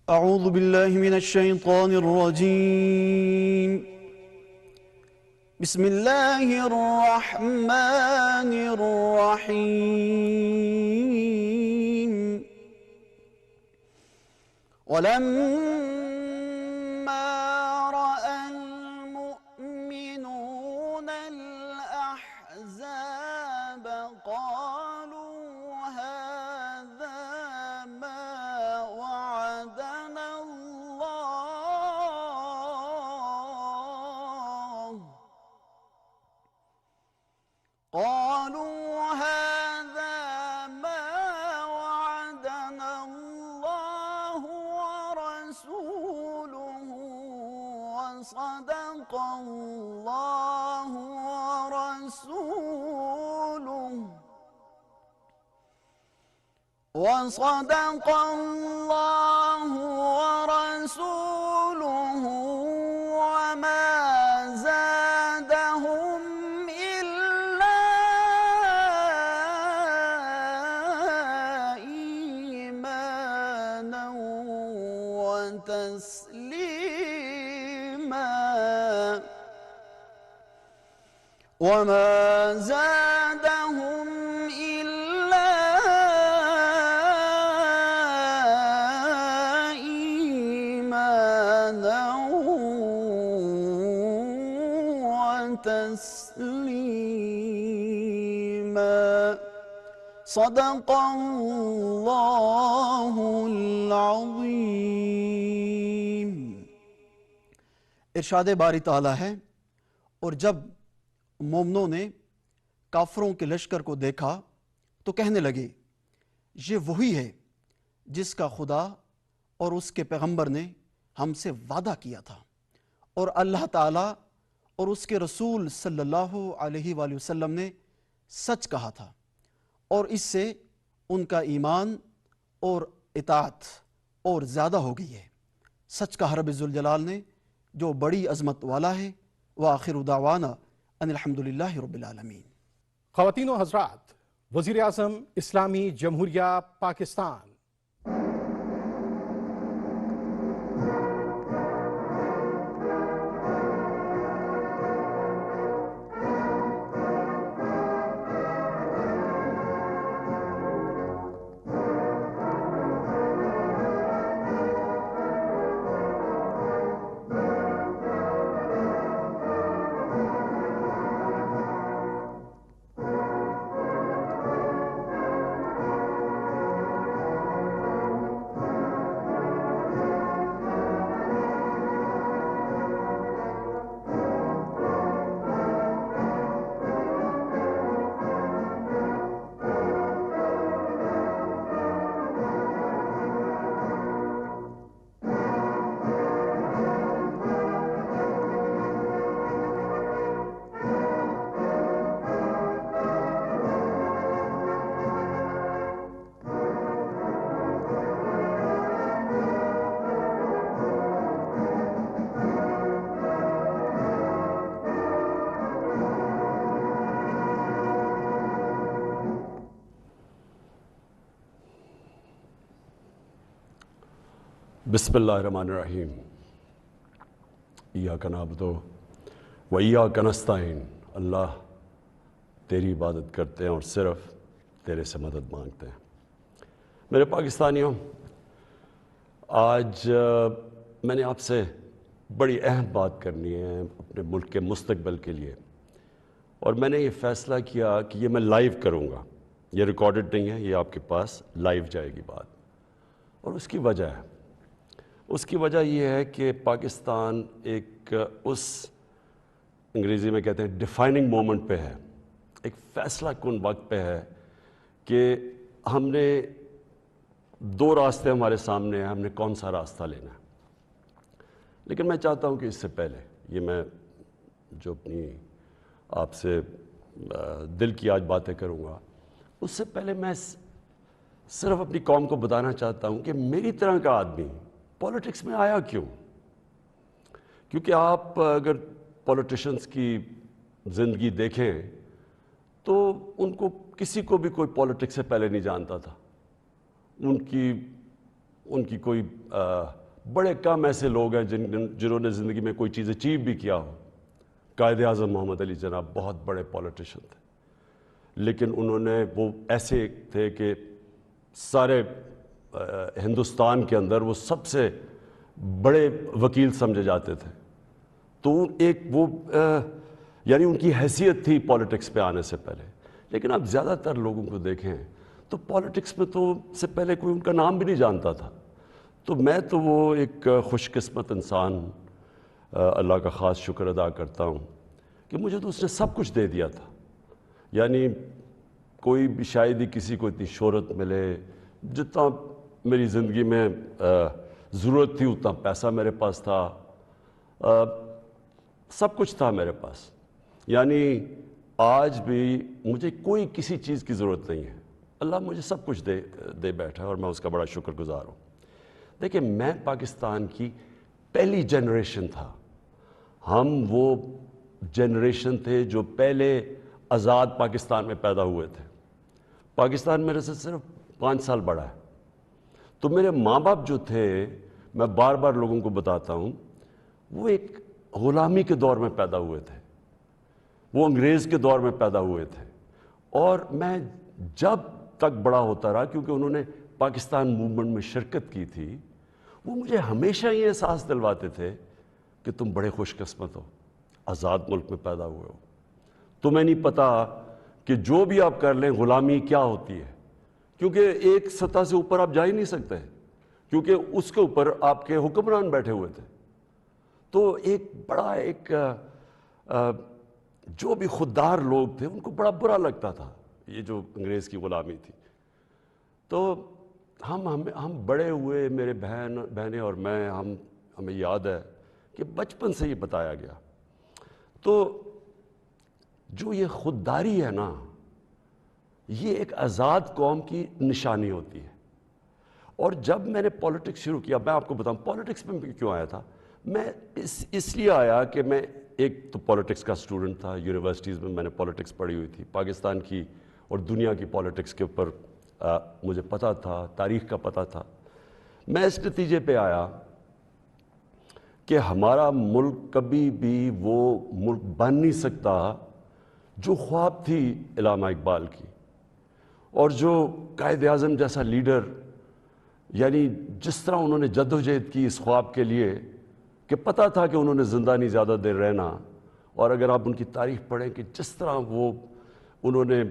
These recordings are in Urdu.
أعوذ بالله من الشيطان الرجيم بسم الله الرحمن الرحيم ولما رأى المؤمنون الأحزاب قالوا هذا ما وعدنا الله ورسوله وصدق الله ورسوله وما زادهم إلا إيمانا وتسليما وما زادهم إلا إيمانا وتسليما صدق الله العظيم۔ ارشاد باری تعالیٰ ہے، اور جب مومنوں نے کافروں کے لشکر کو دیکھا تو کہنے لگے یہ وہی ہے جس کا خدا اور اس کے پیغمبر نے ہم سے وعدہ کیا تھا، اور اللہ تعالیٰ اور اس کے رسول صلی اللہ علیہ وآلہ وسلم نے سچ کہا تھا، اور اس سے ان کا ایمان اور اطاعت اور زیادہ ہو گئی ہے۔ سچ کہا رب ذوالجلال نے جو بڑی عظمت والا ہے۔ وآخر دعوانا ان الحمدللہ رب العالمین۔ خواتین و حضرات، وزیر اعظم اسلامی جمہوریہ پاکستان بسم اللہ الرحمن الرحیم۔ ایاک نعبد و ایاک نستعین۔ اللہ تیری عبادت کرتے ہیں اور صرف تیرے سے مدد مانگتے ہیں۔ میرے پاکستانیوں، آج میں نے آپ سے بڑی اہم بات کرنی ہے اپنے ملک کے مستقبل کے لیے، اور میں نے یہ فیصلہ کیا کہ یہ میں لائیو کروں گا۔ یہ ریکارڈڈ نہیں ہے، یہ آپ کے پاس لائیو جائے گی بات، اور اس کی وجہ یہ ہے کہ پاکستان ایک اس انگریزی میں کہتے ہیں ڈیفائننگ مومنٹ پہ ہے، ایک فیصلہ کن وقت پہ ہے کہ ہم نے دو راستے ہمارے سامنے ہیں، ہم نے کون سا راستہ لینا ہے۔ لیکن میں چاہتا ہوں کہ اس سے پہلے یہ میں جو اپنی آپ سے دل کی آج باتیں کروں گا، اس سے پہلے میں صرف اپنی قوم کو بتانا چاہتا ہوں کہ میری طرح کا آدمی پولیٹکس میں آیا کیوں؟ کیونکہ آپ اگر پولیٹیشنز کی زندگی دیکھیں تو ان کو کسی کو بھی کوئی پولیٹکس سے پہلے نہیں جانتا تھا۔ ان کی کوئی بڑے کم ایسے لوگ ہیں جنہوں نے زندگی میں کوئی چیز اچیو بھی کیا ہو. قائد اعظم محمد علی جناح بہت بڑے پولیٹیشین تھے, لیکن انہوں نے وہ ایسے تھے کہ سارے ہندوستان کے اندر وہ سب سے بڑے وکیل سمجھے جاتے تھے. تو ایک وہ یعنی ان کی حیثیت تھی پالیٹکس پہ آنے سے پہلے. لیکن آپ زیادہ تر لوگوں کو دیکھیں تو پالیٹکس میں تو سے پہلے کوئی ان کا نام بھی نہیں جانتا تھا. تو میں تو وہ ایک خوش قسمت انسان اللہ کا خاص شکر ادا کرتا ہوں کہ مجھے تو اس نے سب کچھ دے دیا تھا. یعنی کوئی بھی شاید ہی کسی کو اتنی شہرت ملے, جتنا میری زندگی میں ضرورت تھی اتنا پیسہ میرے پاس تھا, سب کچھ تھا میرے پاس. یعنی آج بھی مجھے کوئی کسی چیز کی ضرورت نہیں ہے, اللہ مجھے سب کچھ دے بیٹھا ہے اور میں اس کا بڑا شکر گزار ہوں. دیکھیں, میں پاکستان کی پہلی جنریشن تھا. ہم وہ جنریشن تھے جو پہلے آزاد پاکستان میں پیدا ہوئے تھے. پاکستان میرے سے صرف 5 سال بڑا ہے. تو میرے ماں باپ جو تھے, میں بار بار لوگوں کو بتاتا ہوں, وہ ایک غلامی کے دور میں پیدا ہوئے تھے, وہ انگریز کے دور میں پیدا ہوئے تھے. اور میں جب تک بڑا ہوتا رہا, کیونکہ انہوں نے پاکستان موومنٹ میں شرکت کی تھی, وہ مجھے ہمیشہ یہ احساس دلواتے تھے کہ تم بڑے خوش قسمت ہو, آزاد ملک میں پیدا ہوئے ہو. تمہیں نہیں پتا کہ جو بھی آپ کر لیں غلامی کیا ہوتی ہے, کیونکہ ایک سطح سے اوپر آپ جا ہی نہیں سکتے, کیونکہ اس کے اوپر آپ کے حکمران بیٹھے ہوئے تھے. تو ایک بڑا جو بھی خوددار لوگ تھے ان کو بڑا برا لگتا تھا یہ جو انگریز کی غلامی تھی. تو ہم بڑے ہوئے, میرے بہنیں اور میں, ہمیں یاد ہے کہ بچپن سے یہ بتایا گیا. تو جو یہ خودداری ہے نا, یہ ایک آزاد قوم کی نشانی ہوتی ہے. اور جب میں نے پالیٹکس شروع کیا, میں آپ کو بتاؤں پالیٹکس میں کیوں آیا تھا. میں اس لیے آیا کہ میں ایک تو پالیٹکس کا اسٹوڈنٹ تھا, یونیورسٹیز میں نے پالیٹکس پڑھی ہوئی تھی, پاکستان کی اور دنیا کی پالیٹکس کے اوپر مجھے پتہ تھا, تاریخ کا پتہ تھا. میں اس نتیجے پہ آیا کہ ہمارا ملک کبھی بھی وہ ملک بن نہیں سکتا جو خواب تھی علامہ اقبال کی, اور جو قائد اعظم جیسا لیڈر, یعنی جس طرح انہوں نے جدوجہد کی اس خواب کے لیے کہ پتہ تھا کہ انہوں نے زندہ نہیں زیادہ دیر رہنا. اور اگر آپ ان کی تاریخ پڑھیں کہ جس طرح انہوں نے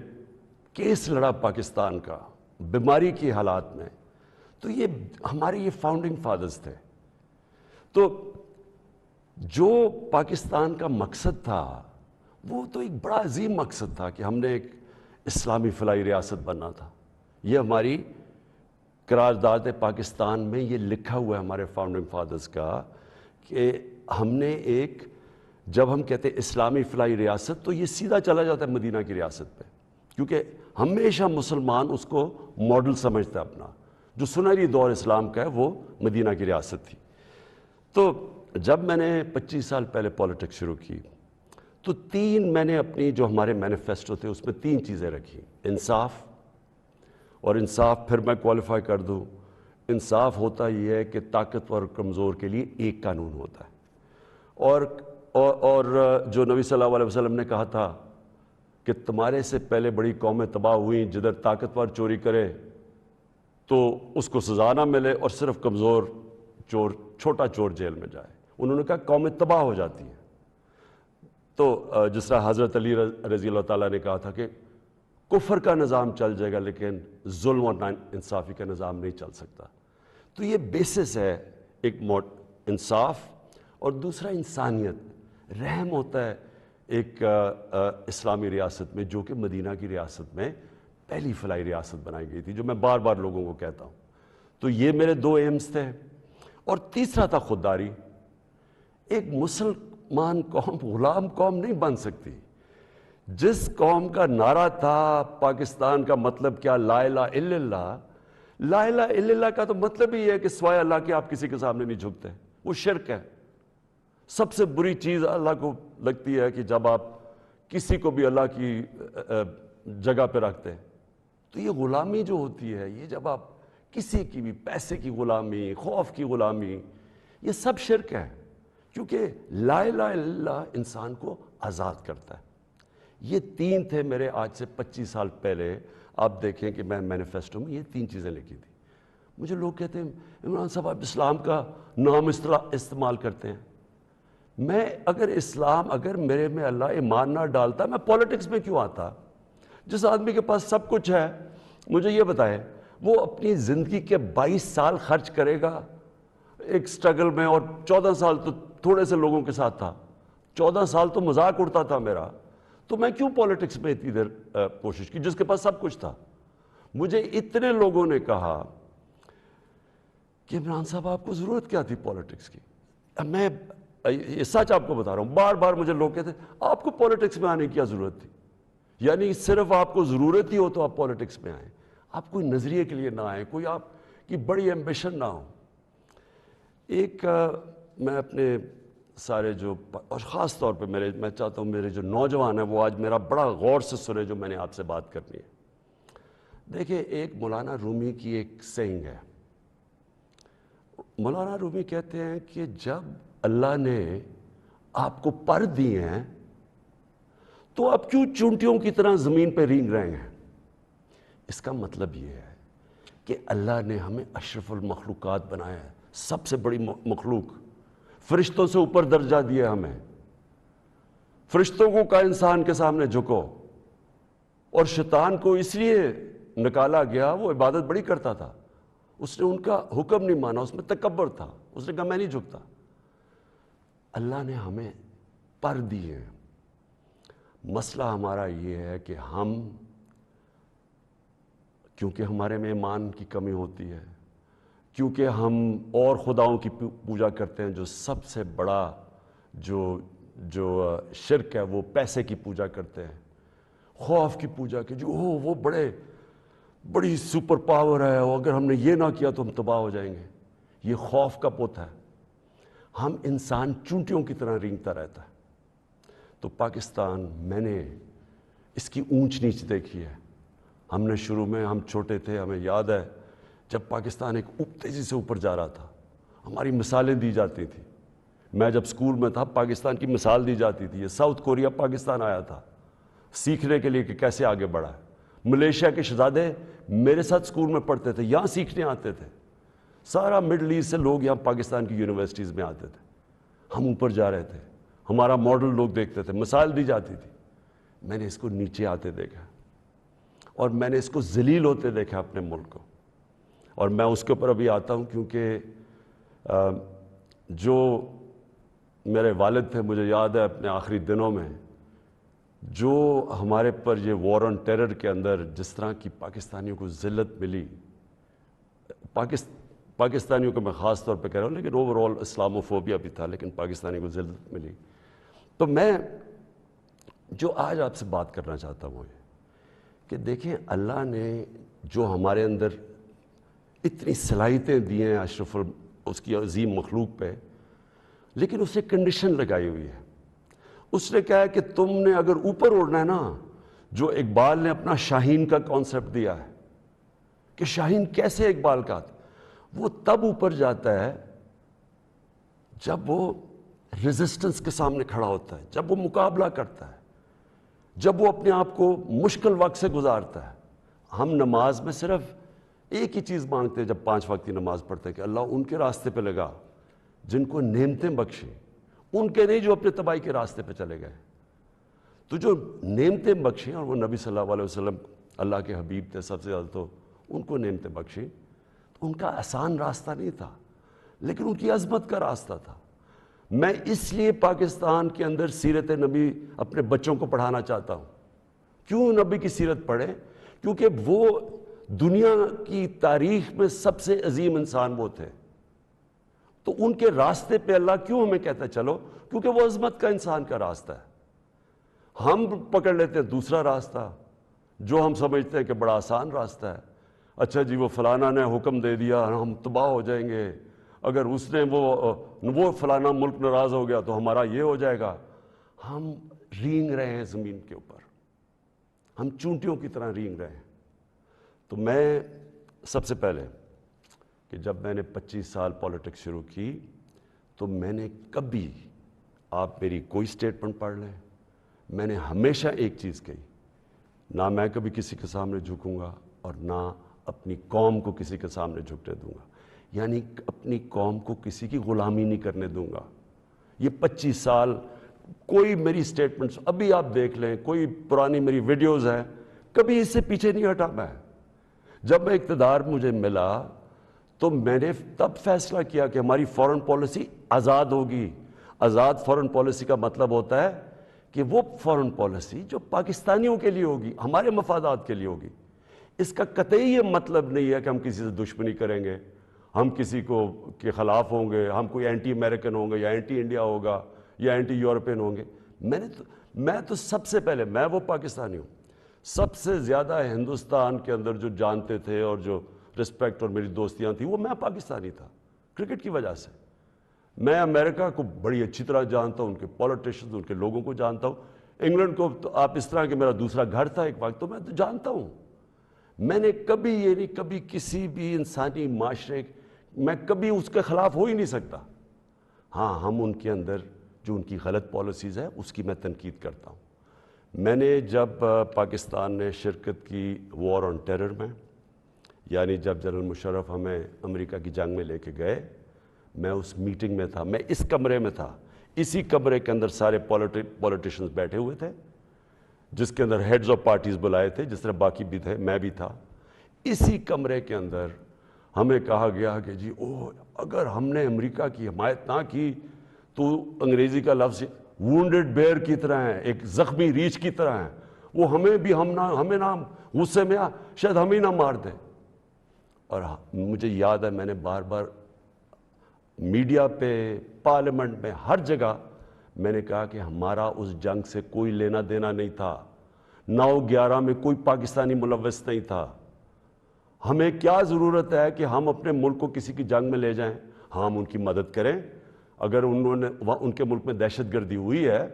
کیس لڑا پاکستان کا بیماری کی حالات میں, تو یہ ہمارے یہ فاؤنڈنگ فادرز تھے. تو جو پاکستان کا مقصد تھا وہ تو ایک بڑا عظیم مقصد تھا کہ ہم نے ایک اسلامی فلاحی ریاست بننا تھا. یہ ہماری قرارداد پاکستان میں یہ لکھا ہوا ہے ہمارے فاؤنڈنگ فادرز کا کہ ہم نے ایک, جب ہم کہتے ہیں اسلامی فلاحی ریاست تو یہ سیدھا چلا جاتا ہے مدینہ کی ریاست پہ, کیونکہ ہمیشہ مسلمان اس کو ماڈل سمجھتا ہے اپنا. جو سنہری دور اسلام کا ہے وہ مدینہ کی ریاست تھی. تو جب میں نے 25 سال پہلے پالیٹکس شروع کی تو میں نے اپنی جو ہمارے مینیفیسٹو تھے اس میں 3 چیزیں رکھی. انصاف, اور انصاف پھر میں کوالیفائی کر دوں, انصاف ہوتا یہ ہے کہ طاقتور اور کمزور کے لیے ایک قانون ہوتا ہے. اور جو نبی صلی اللہ علیہ وسلم نے کہا تھا کہ تمہارے سے پہلے بڑی قومیں تباہ ہوئیں, جدھر طاقتور چوری کرے تو اس کو سزا نہ ملے اور صرف کمزور چور, چھوٹا چور جیل میں جائے. انہوں نے کہا قومیں تباہ ہو جاتی ہیں. تو جس طرح حضرت علی رضی اللہ تعالیٰ نے کہا تھا کہ کفر کا نظام چل جائے گا لیکن ظلم اور انصافی کا نظام نہیں چل سکتا. تو یہ بیسس ہے ایک انصاف, اور دوسرا انسانیت, رحم ہوتا ہے ایک اسلامی ریاست میں, جو کہ مدینہ کی ریاست میں پہلی فلاحی ریاست بنائی گئی تھی, جو میں بار بار لوگوں کو کہتا ہوں. تو یہ میرے 2 ایمز تھے. اور تیسرا تھا خودداری. ایک مسلمان قوم غلام قوم نہیں بن سکتی. جس قوم کا نعرہ تھا پاکستان کا مطلب کیا, لا الہ الا اللہ. لا الہ الا اللہ کا تو مطلب ہی ہے کہ سوائے اللہ کے آپ کسی کے سامنے نہیں جھکتے. وہ شرک ہے. سب سے بری چیز اللہ کو لگتی ہے کہ جب آپ کسی کو بھی اللہ کی جگہ پہ رکھتے ہیں. تو یہ غلامی جو ہوتی ہے, یہ جب آپ کسی کی بھی پیسے کی غلامی, خوف کی غلامی, یہ سب شرک ہے، کیونکہ لا الہ الا اللہ انسان کو آزاد کرتا ہے۔ یہ 3 تھے میرے آج سے 25 سال پہلے، آپ دیکھیں کہ میں مینیفیسٹو میں یہ 3 چیزیں لکھی تھی۔ مجھے لوگ کہتے ہیں عمران صاحب آپ اسلام کا نام استعمال کرتے ہیں۔ میں اگر میرے میں اللہ ایمان نہ ڈالتا، میں پولیٹکس میں کیوں آتا؟ جس آدمی کے پاس سب کچھ ہے، مجھے یہ بتائے وہ اپنی زندگی کے 22 سال خرچ کرے گا ایک سٹرگل میں، اور 14 سال تو تھوڑے سے لوگوں کے ساتھ تھا، 14 سال تو مذاق اڑتا تھا میرا، تو میں کیوں پولیٹکس میں اتنی دیر کوشش کی جس کے پاس سب کچھ تھا؟ مجھے اتنے لوگوں نے کہا کہ عمران صاحب آپ کو ضرورت کیا تھی پولیٹکس کی؟ میں یہ سچ آپ کو بتا رہا ہوں، بار بار مجھے لوگ کہتے ہیں آپ کو پولیٹکس میں آنے کی کیا ضرورت تھی؟ یعنی صرف آپ کو ضرورت ہی ہو تو آپ پولیٹکس میں آئیں، آپ کوئی نظریے کے لیے نہ آئیں، کوئی آپ کی بڑی ایمبیشن نہ ہو۔ ایک میں اپنے سارے جو، اور خاص طور پہ میں چاہتا ہوں میرے جو نوجوان ہیں وہ آج میرا بڑا غور سے سنے جو میں نے آپ سے بات کرنی ہے۔ دیکھیں، ایک مولانا رومی کی ایک سینگ ہے، مولانا رومی کہتے ہیں کہ جب اللہ نے آپ کو پر دیے ہیں تو آپ کیوں چونٹیوں کی طرح زمین پہ رینگ رہے ہیں؟ اس کا مطلب یہ ہے کہ اللہ نے ہمیں اشرف المخلوقات بنایا ہے، سب سے بڑی مخلوق، فرشتوں سے اوپر درجہ دیا ہمیں۔ فرشتوں کو کہا انسان کے سامنے جھکو، اور شیطان کو اس لیے نکالا گیا، وہ عبادت بڑی کرتا تھا، اس نے ان کا حکم نہیں مانا، اس میں تکبر تھا، اس نے کہا میں نہیں جھکتا۔ اللہ نے ہمیں پر دیے ہیں۔ مسئلہ ہمارا یہ ہے کہ ہم، کیونکہ ہمارے میں ایمان کی کمی ہوتی ہے، کیونکہ ہم اور خداؤں کی پوجا کرتے ہیں، جو سب سے بڑا جو شرک ہے وہ پیسے کی پوجا کرتے ہیں، خوف کی پوجا کی، جو وہ بڑی سپر پاور ہے، اور اگر ہم نے یہ نہ کیا تو ہم تباہ ہو جائیں گے۔ یہ خوف کا پوت ہے۔ ہم انسان چونٹیوں کی طرح رینگتا رہتا ہے۔ تو پاکستان، میں نے اس کی اونچ نیچ دیکھی ہے۔ ہم نے شروع میں، ہم چھوٹے تھے، ہمیں یاد ہے جب پاکستان ایک تیزی سے اوپر جا رہا تھا، ہماری مثالیں دی جاتی تھیں۔ میں جب سکول میں تھا پاکستان کی مثال دی جاتی تھی، یہ ساؤتھ کوریا پاکستان آیا تھا سیکھنے کے لیے کہ کیسے آگے بڑھا ہے۔ ملیشیا کے شہزادے میرے ساتھ سکول میں پڑھتے تھے، یہاں سیکھنے آتے تھے، سارا مڈل ایسٹ سے لوگ یہاں پاکستان کی یونیورسٹیز میں آتے تھے۔ ہم اوپر جا رہے تھے، ہمارا ماڈل لوگ دیکھتے تھے، مثال دی جاتی تھی۔ میں نے اس کو نیچے آتے دیکھا، اور میں نے اس کو ذلیل ہوتے دیکھا اپنے ملک کو، اور میں اس کے اوپر ابھی آتا ہوں، کیونکہ جو میرے والد تھے، مجھے یاد ہے اپنے آخری دنوں میں جو ہمارے پر یہ وار آن ٹیرر کے اندر جس طرح کی پاکستانیوں کو ذلت ملی، پاکستانیوں کو میں خاص طور پہ کہہ رہا ہوں، لیکن اوور آل اسلاموفوبیا بھی تھا، لیکن پاکستانیوں کو ذلت ملی۔ تو میں جو آج آپ سے بات کرنا چاہتا ہوں وہ یہ کہ دیکھیں، اللہ نے جو ہمارے اندر اتنی صلاحیتیں دی ہیں اشرف اس کی عظیم مخلوق پہ، لیکن اسے کنڈیشن لگائی ہوئی ہے۔ اس نے کہا ہے کہ تم نے اگر اوپر اڑنا ہے نا، جو اقبال نے اپنا شاہین کا کانسیپٹ دیا ہے کہ شاہین کیسے اقبال کا، وہ تب اوپر جاتا ہے جب وہ ریزسٹنس کے سامنے کھڑا ہوتا ہے، جب وہ مقابلہ کرتا ہے، جب وہ اپنے آپ کو مشکل وقت سے گزارتا ہے۔ ہم نماز میں صرف ایک ہی چیز مانگتے ہیں جب 5 وقت کی نماز پڑھتے ہیں کہ اللہ ان کے راستے پہ لگا جن کو نعمتیں بخشیں، ان کے نہیں جو اپنے تباہی کے راستے پہ چلے گئے۔ تو جو نعمتیں بخشیں، اور وہ نبی صلی اللہ علیہ وسلم اللہ کے حبیب تھے سب سے زیادہ، تو ان کو نعمتیں بخشیں، تو ان کا آسان راستہ نہیں تھا، لیکن ان کی عظمت کا راستہ تھا۔ میں اس لیے پاکستان کے اندر سیرت نبی اپنے بچوں کو پڑھانا چاہتا ہوں۔ کیوں نبی کی سیرت پڑھیں؟ کیونکہ وہ دنیا کی تاریخ میں سب سے عظیم انسان وہ تھے، تو ان کے راستے پہ اللہ کیوں ہمیں کہتا ہے چلو؟ کیونکہ وہ عظمت کا انسان کا راستہ ہے۔ ہم پکڑ لیتے ہیں دوسرا راستہ جو ہم سمجھتے ہیں کہ بڑا آسان راستہ ہے۔ اچھا جی، وہ فلانا نے حکم دے دیا، ہم تباہ ہو جائیں گے، اگر اس نے وہ فلانا ملک ناراض ہو گیا تو ہمارا یہ ہو جائے گا۔ ہم رینگ رہے ہیں زمین کے اوپر، ہم چونٹیوں کی طرح رینگ رہے ہیں۔ تو میں سب سے پہلے کہ جب میں نے 25 سال پولیٹکس شروع کی تو میں نے کبھی، آپ میری کوئی سٹیٹمنٹ پڑھ لیں، میں نے ہمیشہ ایک چیز کہی، نہ میں کبھی کسی کے سامنے جھکوں گا اور نہ اپنی قوم کو کسی کے سامنے جھکنے دوں گا، یعنی اپنی قوم کو کسی کی غلامی نہیں کرنے دوں گا۔ یہ 25 سال کوئی میری سٹیٹمنٹس ابھی آپ دیکھ لیں، کوئی پرانی میری ویڈیوز ہیں، کبھی اس سے پیچھے نہیں ہٹا میں۔ جب میں اقتدار مجھے ملا تو میں نے تب فیصلہ کیا کہ ہماری فورن پالیسی آزاد ہوگی۔ آزاد فورن پالیسی کا مطلب ہوتا ہے کہ وہ فورن پالیسی جو پاکستانیوں کے لیے ہوگی، ہمارے مفادات کے لیے ہوگی۔ اس کا قطعی یہ مطلب نہیں ہے کہ ہم کسی سے دشمنی کریں گے، ہم کسی کو کے خلاف ہوں گے، ہم کوئی اینٹی امریکن ہوں گے یا اینٹی انڈیا ہوگا یا اینٹی یورپین ہوں گے۔ میں تو سب سے پہلے، میں وہ پاکستانی ہوں، سب سے زیادہ ہندوستان کے اندر جو جانتے تھے اور جو رسپیکٹ اور میری دوستیاں تھیں، وہ میں پاکستانی تھا کرکٹ کی وجہ سے۔ میں امریکہ کو بڑی اچھی طرح جانتا ہوں، ان کے پولیٹیشنز، ان کے لوگوں کو جانتا ہوں۔ انگلینڈ کو تو آپ اس طرح کہ میرا دوسرا گھر تھا ایک وقت، تو میں تو جانتا ہوں۔ میں نے کبھی یہ نہیں، کبھی کسی بھی انسانی معاشرے میں کبھی اس کے خلاف ہو ہی نہیں سکتا۔ ہاں، ہم ان کے اندر جو ان کی غلط پالیسیز ہے اس کی میں تنقید کرتا ہوں۔ میں نے جب پاکستان نے شرکت کی وار آن ٹیرر میں، یعنی جب جنرل مشرف ہمیں امریکہ کی جنگ میں لے کے گئے، میں اس میٹنگ میں تھا، میں اس کمرے میں تھا، اسی کمرے کے اندر سارے پولیٹیشنز بیٹھے ہوئے تھے، جس کے اندر ہیڈز آف پارٹیز بلائے تھے، جس طرح باقی بھی تھے، میں بھی تھا۔ اسی کمرے کے اندر ہمیں کہا گیا کہ جی اگر ہم نے امریکہ کی حمایت نہ کی تو انگریزی کا لفظ وونڈڈ بیئر کی طرح ہے، ایک زخمی ریچھ کی طرح ہے، وہ ہمیں نہ غصے میں شاید ہمیں نہ مار دے۔ اور مجھے یاد ہے میں نے بار بار میڈیا پہ، پارلیمنٹ میں، ہر جگہ میں نے کہا کہ ہمارا اس جنگ سے کوئی لینا دینا نہیں تھا، 9/11 میں کوئی پاکستانی ملوث نہیں تھا۔ ہمیں کیا ضرورت ہے کہ ہم اپنے ملک کو کسی کی جنگ میں لے جائیں؟ ہاں، ہم ان کی مدد کریں، اگر ان کے ملک میں دہشت گردی ہوئی ہے،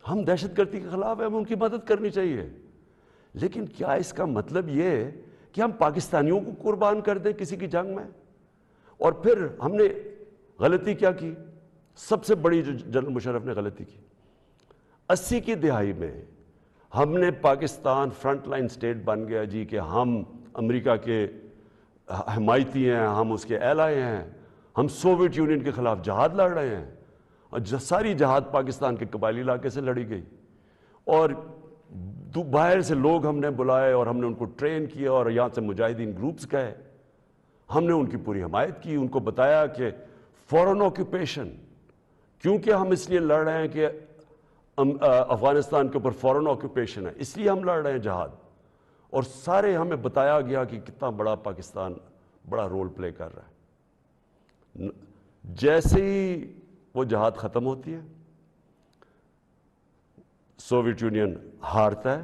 ہم دہشت گردی کے خلاف ہیں، ہمیں ان کی مدد کرنی چاہیے۔ لیکن کیا اس کا مطلب یہ ہے کہ ہم پاکستانیوں کو قربان کر دیں کسی کی جنگ میں؟ اور پھر ہم نے غلطی کیا کی؟ سب سے بڑی جو جنرل مشرف نے غلطی کی، 80 کی دہائی میں ہم نے پاکستان فرنٹ لائن سٹیٹ بن گیا جی کہ ہم امریکہ کے حمایتی ہیں، ہم اس کے ایلائی ہیں، ہم سوویت یونین کے خلاف جہاد لڑ رہے ہیں، اور ساری جہاد پاکستان کے قبائلی علاقے سے لڑی گئی، اور باہر سے لوگ ہم نے بلائے اور ہم نے ان کو ٹرین کیا اور یہاں سے مجاہدین گروپس گئے، ہم نے ان کی پوری حمایت کی، ان کو بتایا کہ فورن آکوپیشن، کیونکہ ہم اس لیے لڑ رہے ہیں کہ افغانستان کے اوپر فورن آکوپیشن ہے، اس لیے ہم لڑ رہے ہیں جہاد، اور سارے ہمیں بتایا گیا کہ کتنا بڑا پاکستان بڑا رول پلے کر رہا ہے۔ جیسے ہی وہ جہاد ختم ہوتی ہے، سوویت یونین ہارتا ہے،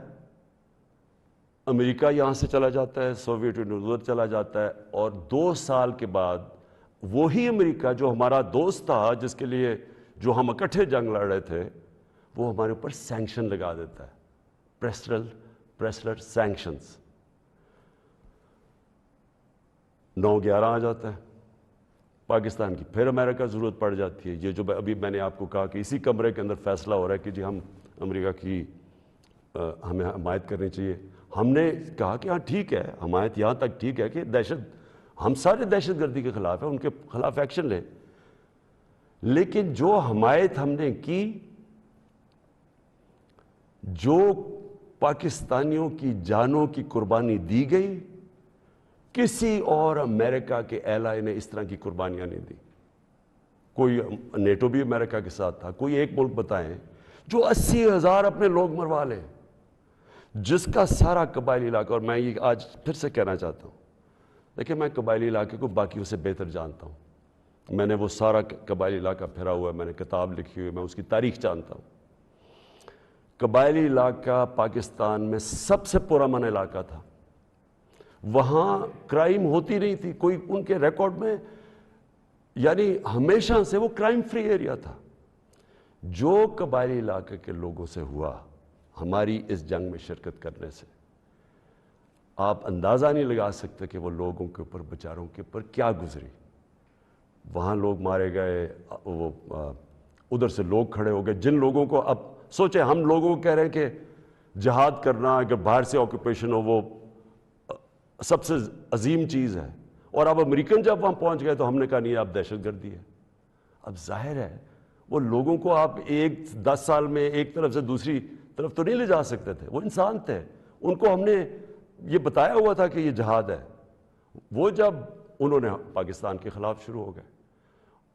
امریکہ یہاں سے چلا جاتا ہے، سوویت یونین ادھر چلا جاتا ہے، اور 2 سال کے بعد وہی امریکہ جو ہمارا دوست تھا، جس کے لیے جو ہم اکٹھے جنگ لڑ رہے تھے، وہ ہمارے اوپر سینکشن لگا دیتا ہے، پریسلر سینکشنز۔ 9/11 آ جاتا ہے، پاکستان کی پھر امریکہ ضرورت پڑ جاتی ہے۔ یہ جو ابھی میں نے آپ کو کہا کہ اسی کمرے کے اندر فیصلہ ہو رہا ہے کہ جی ہم امریکہ کی ہمیں حمایت کرنی چاہیے۔ ہم نے کہا کہ ہاں ٹھیک ہے، حمایت یہاں تک ٹھیک ہے کہ ہم سارے دہشت گردی کے خلاف ہیں، ان کے خلاف ایکشن لیں، لیکن جو حمایت ہم نے کی، جو پاکستانیوں کی جانوں کی قربانی دی گئی، کسی اور امریکہ کے ایلائی نے اس طرح کی قربانیاں نہیں دی۔ کوئی نیٹو بھی امریکہ کے ساتھ تھا، کوئی ایک ملک بتائیں جو 80,000 اپنے لوگ مروا لے، جس کا سارا قبائلی علاقہ، اور میں یہ آج پھر سے کہنا چاہتا ہوں، دیکھیں میں قبائلی علاقے کو باقیوں سے بہتر جانتا ہوں، میں نے وہ سارا قبائلی علاقہ پھرا ہوا ہے، میں نے کتاب لکھی ہوئی ہے، میں اس کی تاریخ جانتا ہوں۔ قبائلی علاقہ پاکستان میں سب سے پرامن علاقہ تھا، وہاں کرائم ہوتی نہیں تھی، کوئی ان کے ریکارڈ میں، یعنی ہمیشہ سے وہ کرائم فری ایریا تھا۔ جو قبائلی علاقے کے لوگوں سے ہوا ہماری اس جنگ میں شرکت کرنے سے، آپ اندازہ نہیں لگا سکتے کہ وہ لوگوں کے اوپر، بیچاروں کے اوپر کیا گزری۔ وہاں لوگ مارے گئے، وہ ادھر سے لوگ کھڑے ہو گئے جن لوگوں کو، اب سوچیں ہم لوگوں کو کہہ رہے ہیں کہ جہاد کرنا اگر باہر سے آکوپیشن ہو وہ سب سے عظیم چیز ہے، اور اب امریکن جب وہاں پہنچ گئے تو ہم نے کہا نہیں اب دہشت گردی ہے۔ اب ظاہر ہے وہ لوگوں کو آپ 10 سال میں ایک طرف سے دوسری طرف تو نہیں لے جا سکتے تھے، وہ انسان تھے، ان کو ہم نے یہ بتایا ہوا تھا کہ یہ جہاد ہے۔ وہ جب انہوں نے پاکستان کے خلاف شروع ہو گئے،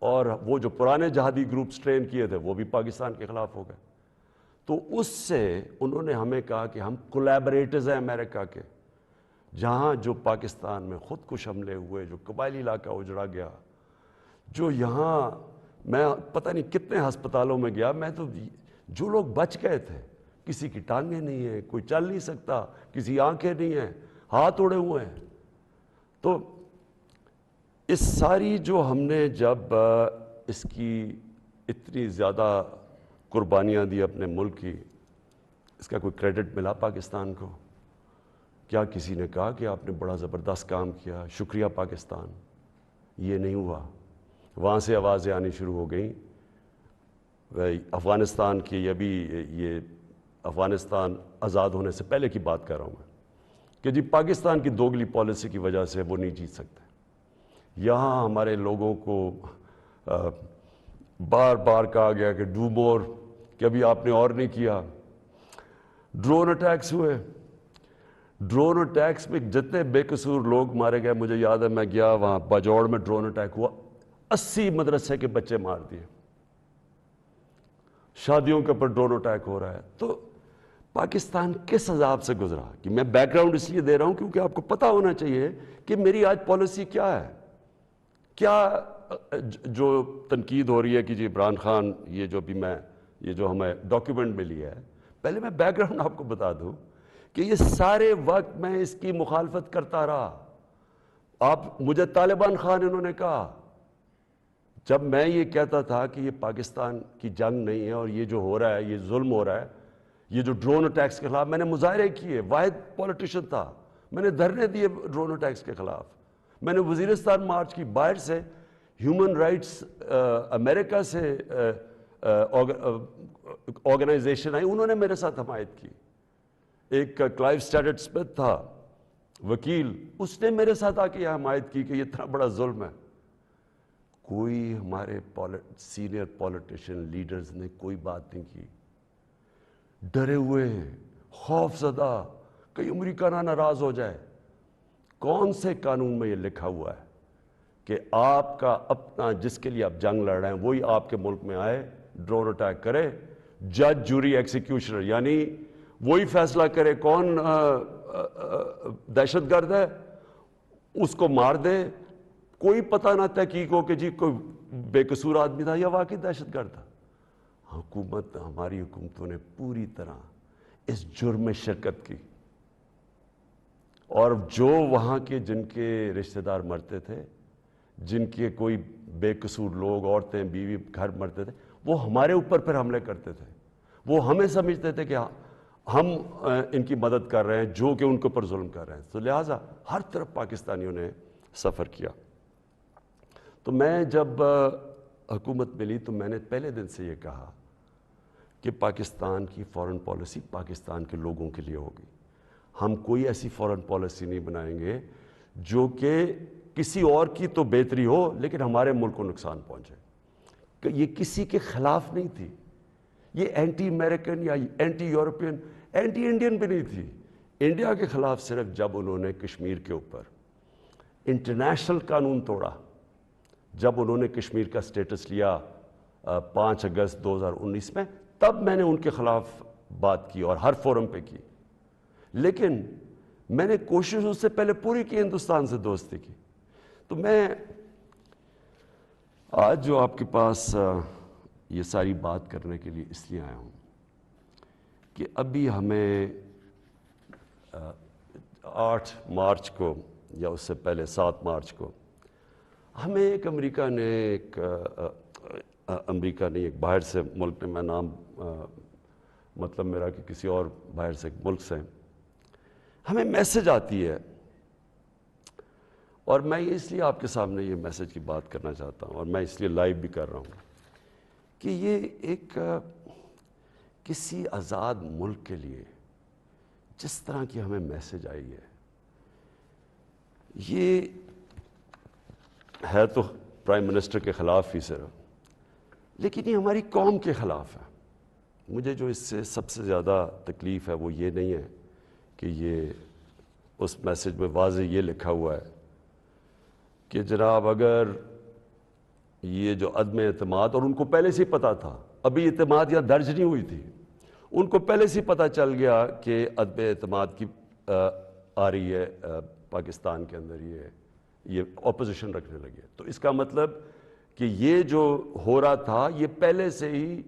اور وہ جو پرانے جہادی گروپس ٹرین کیے تھے وہ بھی پاکستان کے خلاف ہو گئے، تو اس سے انہوں نے ہمیں کہا کہ ہم کولیبریٹرز ہیں امریکہ کے، جہاں جو پاکستان میں خود کش حملے ہوئے، جو قبائلی علاقہ اجڑا گیا، جو یہاں میں پتہ نہیں کتنے ہسپتالوں میں گیا، میں تو جو لوگ بچ گئے تھے، کسی کی ٹانگیں نہیں ہیں، کوئی چل نہیں سکتا، کسی آنکھیں نہیں ہیں، ہاتھ اڑے ہوئے ہیں۔ تو اس ساری جو ہم نے جب اس کی اتنی زیادہ قربانیاں دی اپنے ملک کی، اس کا کوئی کریڈٹ ملا پاکستان کو؟ کیا کسی نے کہا کہ آپ نے بڑا زبردست کام کیا، شکریہ پاکستان؟ یہ نہیں ہوا۔ وہاں سے آوازیں آنی شروع ہو گئیں، افغانستان کی، ابھی یہ افغانستان آزاد ہونے سے پہلے کی بات کر رہا ہوں میں، کہ جی پاکستان کی دوگلی پالیسی کی وجہ سے وہ نہیں جیت سکتے۔ یہاں ہمارے لوگوں کو بار بار کہا گیا کہ ڈو مور، کہ ابھی آپ نے اور نہیں کیا۔ ڈرون اٹیکس ہوئے، ڈرون اٹیکس میں جتنے بے قصور لوگ مارے گئے، مجھے یاد ہے میں گیا وہاں باجوڑ میں ڈرون اٹیک ہوا، 80 مدرسے کے بچے مار دیے، شادیوں کے اوپر ڈرون اٹیک ہو رہا ہے۔ تو پاکستان کس عذاب سے گزرا؟ کہ میں بیک گراؤنڈ اس لیے دے رہا ہوں کیونکہ آپ کو پتہ ہونا چاہیے کہ میری آج پالیسی کیا ہے۔ کیا جو تنقید ہو رہی ہے کہ جی عمران خان، یہ جو ہمیں ڈاکیومنٹ ملی ہے، پہلے میں بیک گراؤنڈ آپ کو بتا دوں کہ یہ سارے وقت میں اس کی مخالفت کرتا رہا۔ آپ مجھے طالبان خان انہوں نے کہا، جب میں یہ کہتا تھا کہ یہ پاکستان کی جنگ نہیں ہے اور یہ جو ہو رہا ہے یہ ظلم ہو رہا ہے، یہ جو ڈرون اٹیکس کے خلاف میں نے مظاہرے کیے، واحد پولیٹیشین تھا، میں نے دھرنے دیے ڈرون اٹیکس کے خلاف، میں نے وزیرستان مارچ کی، باہر سے ہیومن رائٹس امریکہ سے آرگنائزیشن آئی، انہوں نے میرے ساتھ حمایت کی۔ ایک کلائیو اسٹیٹٹ اسمتھ تھا وکیل، اس نے میرے ساتھ آ کے یہ حمایت کی کہ یہ اتنا بڑا ظلم ہے۔ کوئی ہمارے سینئر پولیٹیشین لیڈرز نے کوئی بات نہیں کی، ڈرے ہوئے ہیں، خوف زدہ، کہیں امریکہ نہ ناراض ہو جائے۔ کون سے قانون میں یہ لکھا ہوا ہے کہ آپ کا اپنا جس کے لیے آپ جنگ لڑ رہے ہیں وہی آپ کے ملک میں آئے، ڈرون اٹیک کرے، جج جوری ایکسیکیوشنر، یعنی وہی فیصلہ کرے کون دہشت گرد ہے، اس کو مار دے، کوئی پتہ نہ تحقیق ہو کہ جی کوئی بے قصور آدمی تھا یا واقعی دہشت گرد تھا۔ ہماری حکومتوں نے پوری طرح اس جرم میں شرکت کی، اور جو وہاں کے جن کے رشتہ دار مرتے تھے، جن کے کوئی بے قصور لوگ، عورتیں، بیوی، گھر مرتے تھے، وہ ہمارے اوپر پھر حملے کرتے تھے۔ وہ ہمیں سمجھتے تھے کہ ہم ان کی مدد کر رہے ہیں جو کہ ان کے اوپر ظلم کر رہے ہیں۔ تو لہٰذا ہر طرف پاکستانیوں نے سفر کیا۔ تو میں جب حکومت ملی تو میں نے پہلے دن سے یہ کہا کہ پاکستان کی فارن پالیسی پاکستان کے لوگوں کے لیے ہوگی۔ ہم کوئی ایسی فارن پالیسی نہیں بنائیں گے جو کہ کسی اور کی تو بہتری ہو لیکن ہمارے ملک کو نقصان پہنچے۔ کہ یہ کسی کے خلاف نہیں تھی، یہ اینٹی امریکن یا اینٹی یورپین، اینٹی انڈین بھی نہیں تھی۔ انڈیا کے خلاف صرف جب انہوں نے کشمیر کے اوپر انٹرنیشنل قانون توڑا، جب انہوں نے کشمیر کا سٹیٹس لیا 5 اگست 2019 میں، تب میں نے ان کے خلاف بات کی اور ہر فورم پہ کی۔ لیکن میں نے کوشش اس سے پہلے پوری کی ہندوستان سے دوستی کی۔ تو میں آج جو آپ کے پاس یہ ساری بات کرنے کے لیے اس لیے آیا ہوں کہ ابھی ہمیں 8 مارچ کو یا اس سے پہلے 7 مارچ کو ہمیں ایک امریکہ نے ایک باہر سے ملک نے، میں نام مطلب میرا کہ کسی اور باہر سے ملک سے ہمیں میسج آتی ہے، اور میں اس لیے آپ کے سامنے یہ میسج کی بات کرنا چاہتا ہوں، اور میں اس لیے لائیو بھی کر رہا ہوں کہ یہ ایک کسی آزاد ملک کے لیے جس طرح کی ہمیں میسج آئی ہے، یہ ہے تو پرائم منسٹر کے خلاف ہی صرف، لیکن یہ ہماری قوم کے خلاف ہے۔ مجھے جو اس سے سب سے زیادہ تکلیف ہے وہ یہ نہیں ہے کہ یہ اس میسج میں واضح یہ لکھا ہوا ہے کہ جناب اگر یہ جو عدم اعتماد، اور ان کو پہلے سے ہی پتا تھا، ابھی اعتماد یا درج نہیں ہوئی تھی، ان کو پہلے سے ہی پتہ چل گیا کہ عدم اعتماد کی آ رہی ہے پاکستان کے اندر، یہ اپوزیشن رکھنے لگے، تو اس کا مطلب کہ یہ جو ہو رہا تھا یہ پہلے سے ہی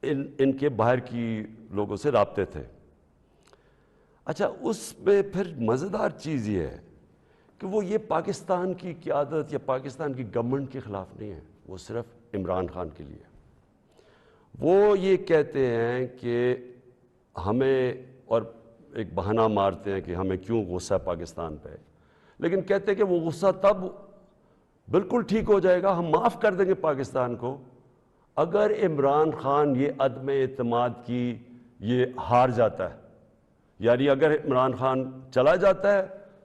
ان کے باہر کی لوگوں سے رابطے تھے۔ اچھا، اس میں پھر مزیدار چیز یہ ہے کہ وہ یہ پاکستان کی قیادت یا پاکستان کی گورنمنٹ کے خلاف نہیں ہے، وہ صرف عمران خان کے لیے۔ وہ یہ کہتے ہیں کہ ہمیں، اور ایک بہانہ مارتے ہیں کہ ہمیں کیوں غصہ پاکستان پہ، لیکن کہتے ہیں کہ وہ غصہ تب بالکل ٹھیک ہو جائے گا، ہم معاف کر دیں گے پاکستان کو اگر عمران خان یہ عدم اعتماد کی یہ ہار جاتا ہے، یعنی اگر عمران خان چلا جاتا ہے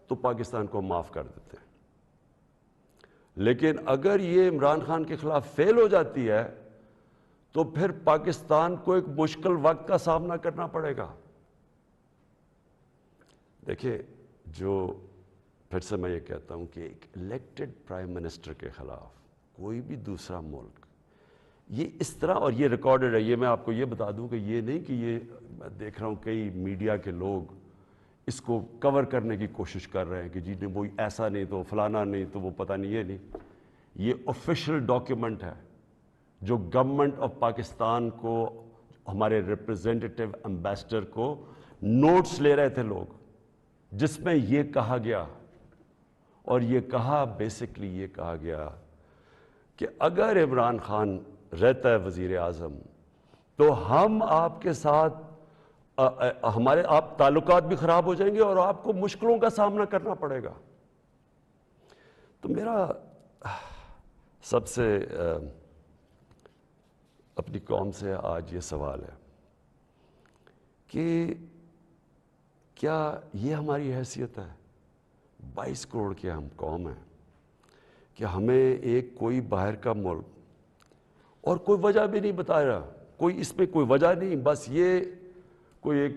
تو پاکستان کو معاف کر دیتے ہیں، لیکن اگر یہ عمران خان کے خلاف فیل ہو جاتی ہے تو پھر پاکستان کو ایک مشکل وقت کا سامنا کرنا پڑے گا۔ دیکھیں، جو پھر سے میں یہ کہتا ہوں کہ ایک الیکٹڈ پرائم منسٹر کے خلاف کوئی بھی دوسرا ملک یہ اس طرح، اور یہ ریکارڈڈ ہے، یہ میں آپ کو یہ بتا دوں کہ یہ نہیں کہ یہ میں دیکھ رہا ہوں کئی میڈیا کے لوگ اس کو کور کرنے کی کوشش کر رہے ہیں کہ جی نہیں وہ ایسا نہیں تو فلانا نہیں تو وہ پتہ نہیں، یہ نہیں، یہ آفیشیل ڈاکیومنٹ ہے جو گورنمنٹ آف پاکستان کو، ہمارے ریپرزینٹیٹو امبیسڈر کو نوٹس لے رہے تھے لوگ، جس میں یہ کہا گیا، اور یہ کہا بیسکلی یہ کہا گیا کہ اگر عمران خان رہتا ہے وزیر اعظم تو ہم آپ کے ساتھ ہمارے آپ تعلقات بھی خراب ہو جائیں گے اور آپ کو مشکلوں کا سامنا کرنا پڑے گا۔ تو میرا سب سے اپنی قوم سے آج یہ سوال ہے کہ کیا یہ ہماری حیثیت ہے؟ 22 کروڑ کی ہم قوم ہیں کہ ہمیں ایک کوئی باہر کا ملک، اور کوئی وجہ بھی نہیں بتا رہا، کوئی اس میں کوئی وجہ نہیں، بس یہ کوئی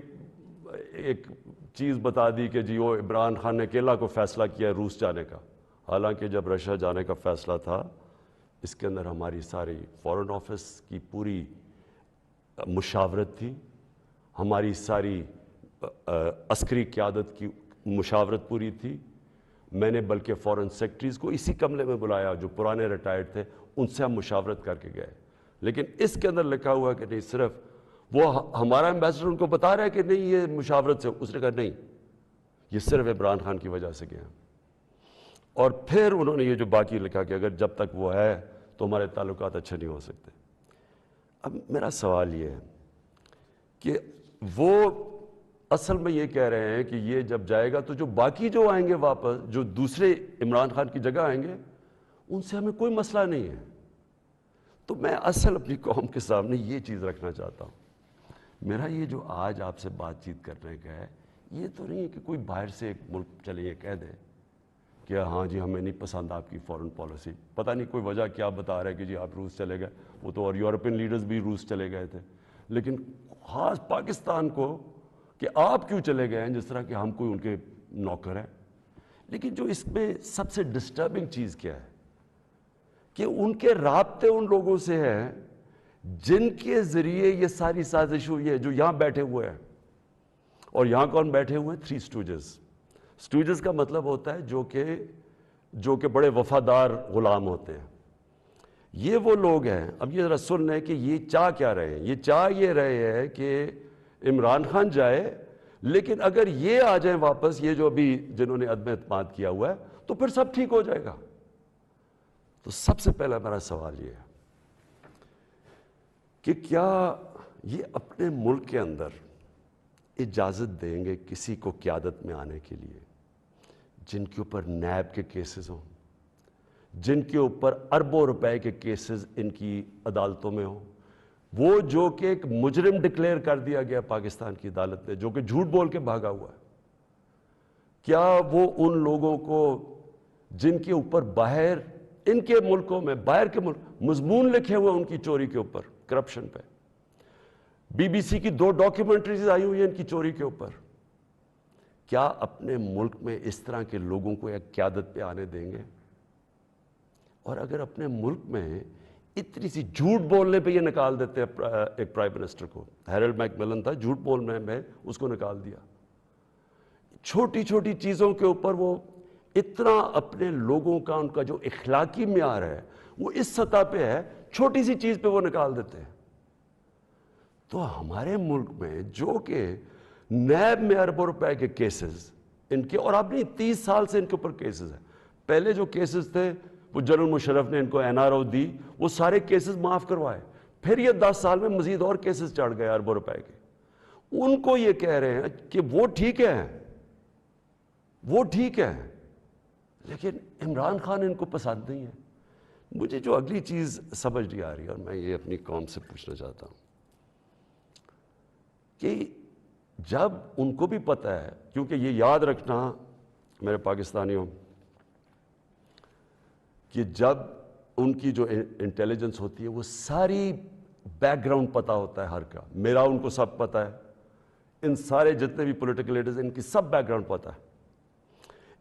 ایک چیز بتا دی کہ جی وہ عمران خان نے اکیلا کو فیصلہ کیا روس جانے کا، حالانکہ جب رشیا جانے کا فیصلہ تھا اس کے اندر ہماری ساری فارن آفس کی پوری مشاورت تھی، ہماری ساری عسکری قیادت کی مشاورت پوری تھی۔ میں نے بلکہ فارن سیکرٹریز کو اسی کمرے میں بلایا جو پرانے ریٹائرڈ تھے، ان سے ہم مشاورت کر کے گئے، لیکن اس کے اندر لکھا ہوا کہ نہیں، صرف وہ ہمارا ایمبیسڈر ان کو بتا رہا ہے کہ نہیں یہ مشاورت سے، اس نے کہا نہیں یہ صرف عمران خان کی وجہ سے گیا، اور پھر انہوں نے یہ جو باقی لکھا کہ اگر جب تک وہ ہے تو ہمارے تعلقات اچھے نہیں ہو سکتے۔ اب میرا سوال یہ ہے کہ وہ اصل میں یہ کہہ رہے ہیں کہ یہ جب جائے گا تو جو باقی جو آئیں گے واپس، جو دوسرے عمران خان کی جگہ آئیں گے، ان سے ہمیں کوئی مسئلہ نہیں ہے۔ تو میں اصل اپنی قوم کے سامنے یہ چیز رکھنا چاہتا ہوں، میرا یہ جو آج آپ سے بات چیت کرنے کا ہے، یہ تو نہیں ہے کہ کوئی باہر سے ایک ملک چلے یہ کہہ دے کہ ہاں جی ہمیں نہیں پسند آپ کی فارن پالیسی، پتہ نہیں کوئی وجہ کیا بتا رہا ہے کہ جی آپ روس چلے گئے، وہ تو اور یورپین لیڈرز بھی روس چلے گئے تھے، لیکن خاص پاکستان کو کہ آپ کیوں چلے گئے ہیں، جس طرح کہ ہم کوئی ان کے نوکر ہیں۔ لیکن جو اس میں سب سے ڈسٹربنگ چیز کیا ہے کہ ان کے رابطے ان لوگوں سے ہیں جن کے ذریعے یہ ساری سازش ہوئی ہے، جو یہاں بیٹھے ہوئے ہیں، اور یہاں کون بیٹھے ہوئے ہیں؟ 3 اسٹوجز۔ اسٹوجز کا مطلب ہوتا ہے جو کہ بڑے وفادار غلام ہوتے ہیں، یہ وہ لوگ ہیں۔ اب یہ ذرا سن لیں کہ یہ چاہ کیا رہے ہیں، یہ چاہ یہ رہے ہیں کہ عمران خان جائے، لیکن اگر یہ آ جائیں واپس، یہ جو ابھی جنہوں نے عدم اعتماد کیا ہوا ہے، تو پھر سب ٹھیک ہو جائے گا۔ تو سب سے پہلا میرا سوال یہ ہے کہ کیا یہ اپنے ملک کے اندر اجازت دیں گے کسی کو قیادت میں آنے کے لیے جن کے اوپر نیب کے کیسز ہوں، جن کے اوپر اربوں روپے کے کیسز ان کی عدالتوں میں ہوں، وہ جو کہ ایک مجرم ڈکلیئر کر دیا گیا پاکستان کی عدالت نے، جو کہ جھوٹ بول کے بھاگا ہوا ہے، کیا وہ ان لوگوں کو جن کے اوپر باہر ان کے ملکوں میں، باہر کے ملک مضمون لکھے ہوئے ان کی چوری کے اوپر، کرپشن پہ، بی بی سی کی 2 ڈاکیومنٹریز آئی ہوئی ہیں ان کی چوری کے اوپر، کیا اپنے ملک میں اس طرح کے لوگوں کو ایک قیادت پہ آنے دیں گے؟ اور اگر اپنے ملک میں اتنی سی جھوٹ بولنے پہ یہ نکال دیتے ہیں ایک پرائم منسٹر کو، ہیرلڈ میک ملن تھا، جھوٹ بولنے میں اس کو نکال دیا، چھوٹی چھوٹی چیزوں کے اوپر وہ اتنا اپنے لوگوں کا، ان کا جو اخلاقی معیار ہے وہ اس سطح پہ ہے، چھوٹی سی چیز پہ وہ نکال دیتے ہیں۔ تو ہمارے ملک میں جو کہ نیب میں اربوں روپے کے کیسز ان کے، اور اب نہیں 30 سال سے ان کے اوپر کیسز ہیں، پہلے جو کیسز تھے وہ جنرل مشرف نے ان کو این آر او دی، وہ سارے کیسز معاف کروائے، پھر یہ 10 سال میں مزید اور کیسز چڑھ گئے اربوں روپے کے، ان کو یہ کہہ رہے ہیں کہ وہ ٹھیک ہے، وہ ٹھیک ہے، لیکن عمران خان ان کو پسند نہیں ہے۔ مجھے جو اگلی چیز سمجھ نہیں آ رہی، اور میں یہ اپنی قوم سے پوچھنا چاہتا ہوں کہ جب ان کو بھی پتہ ہے، کیونکہ یہ یاد رکھنا میرے پاکستانیوں کہ جب ان کی جو انٹیلیجنس ہوتی ہے وہ ساری بیک گراؤنڈ پتہ ہوتا ہے ہر کا، میرا ان کو سب پتہ ہے، ان سارے جتنے بھی پولیٹیکل لیڈرز ان کی سب بیک گراؤنڈ پتہ ہے،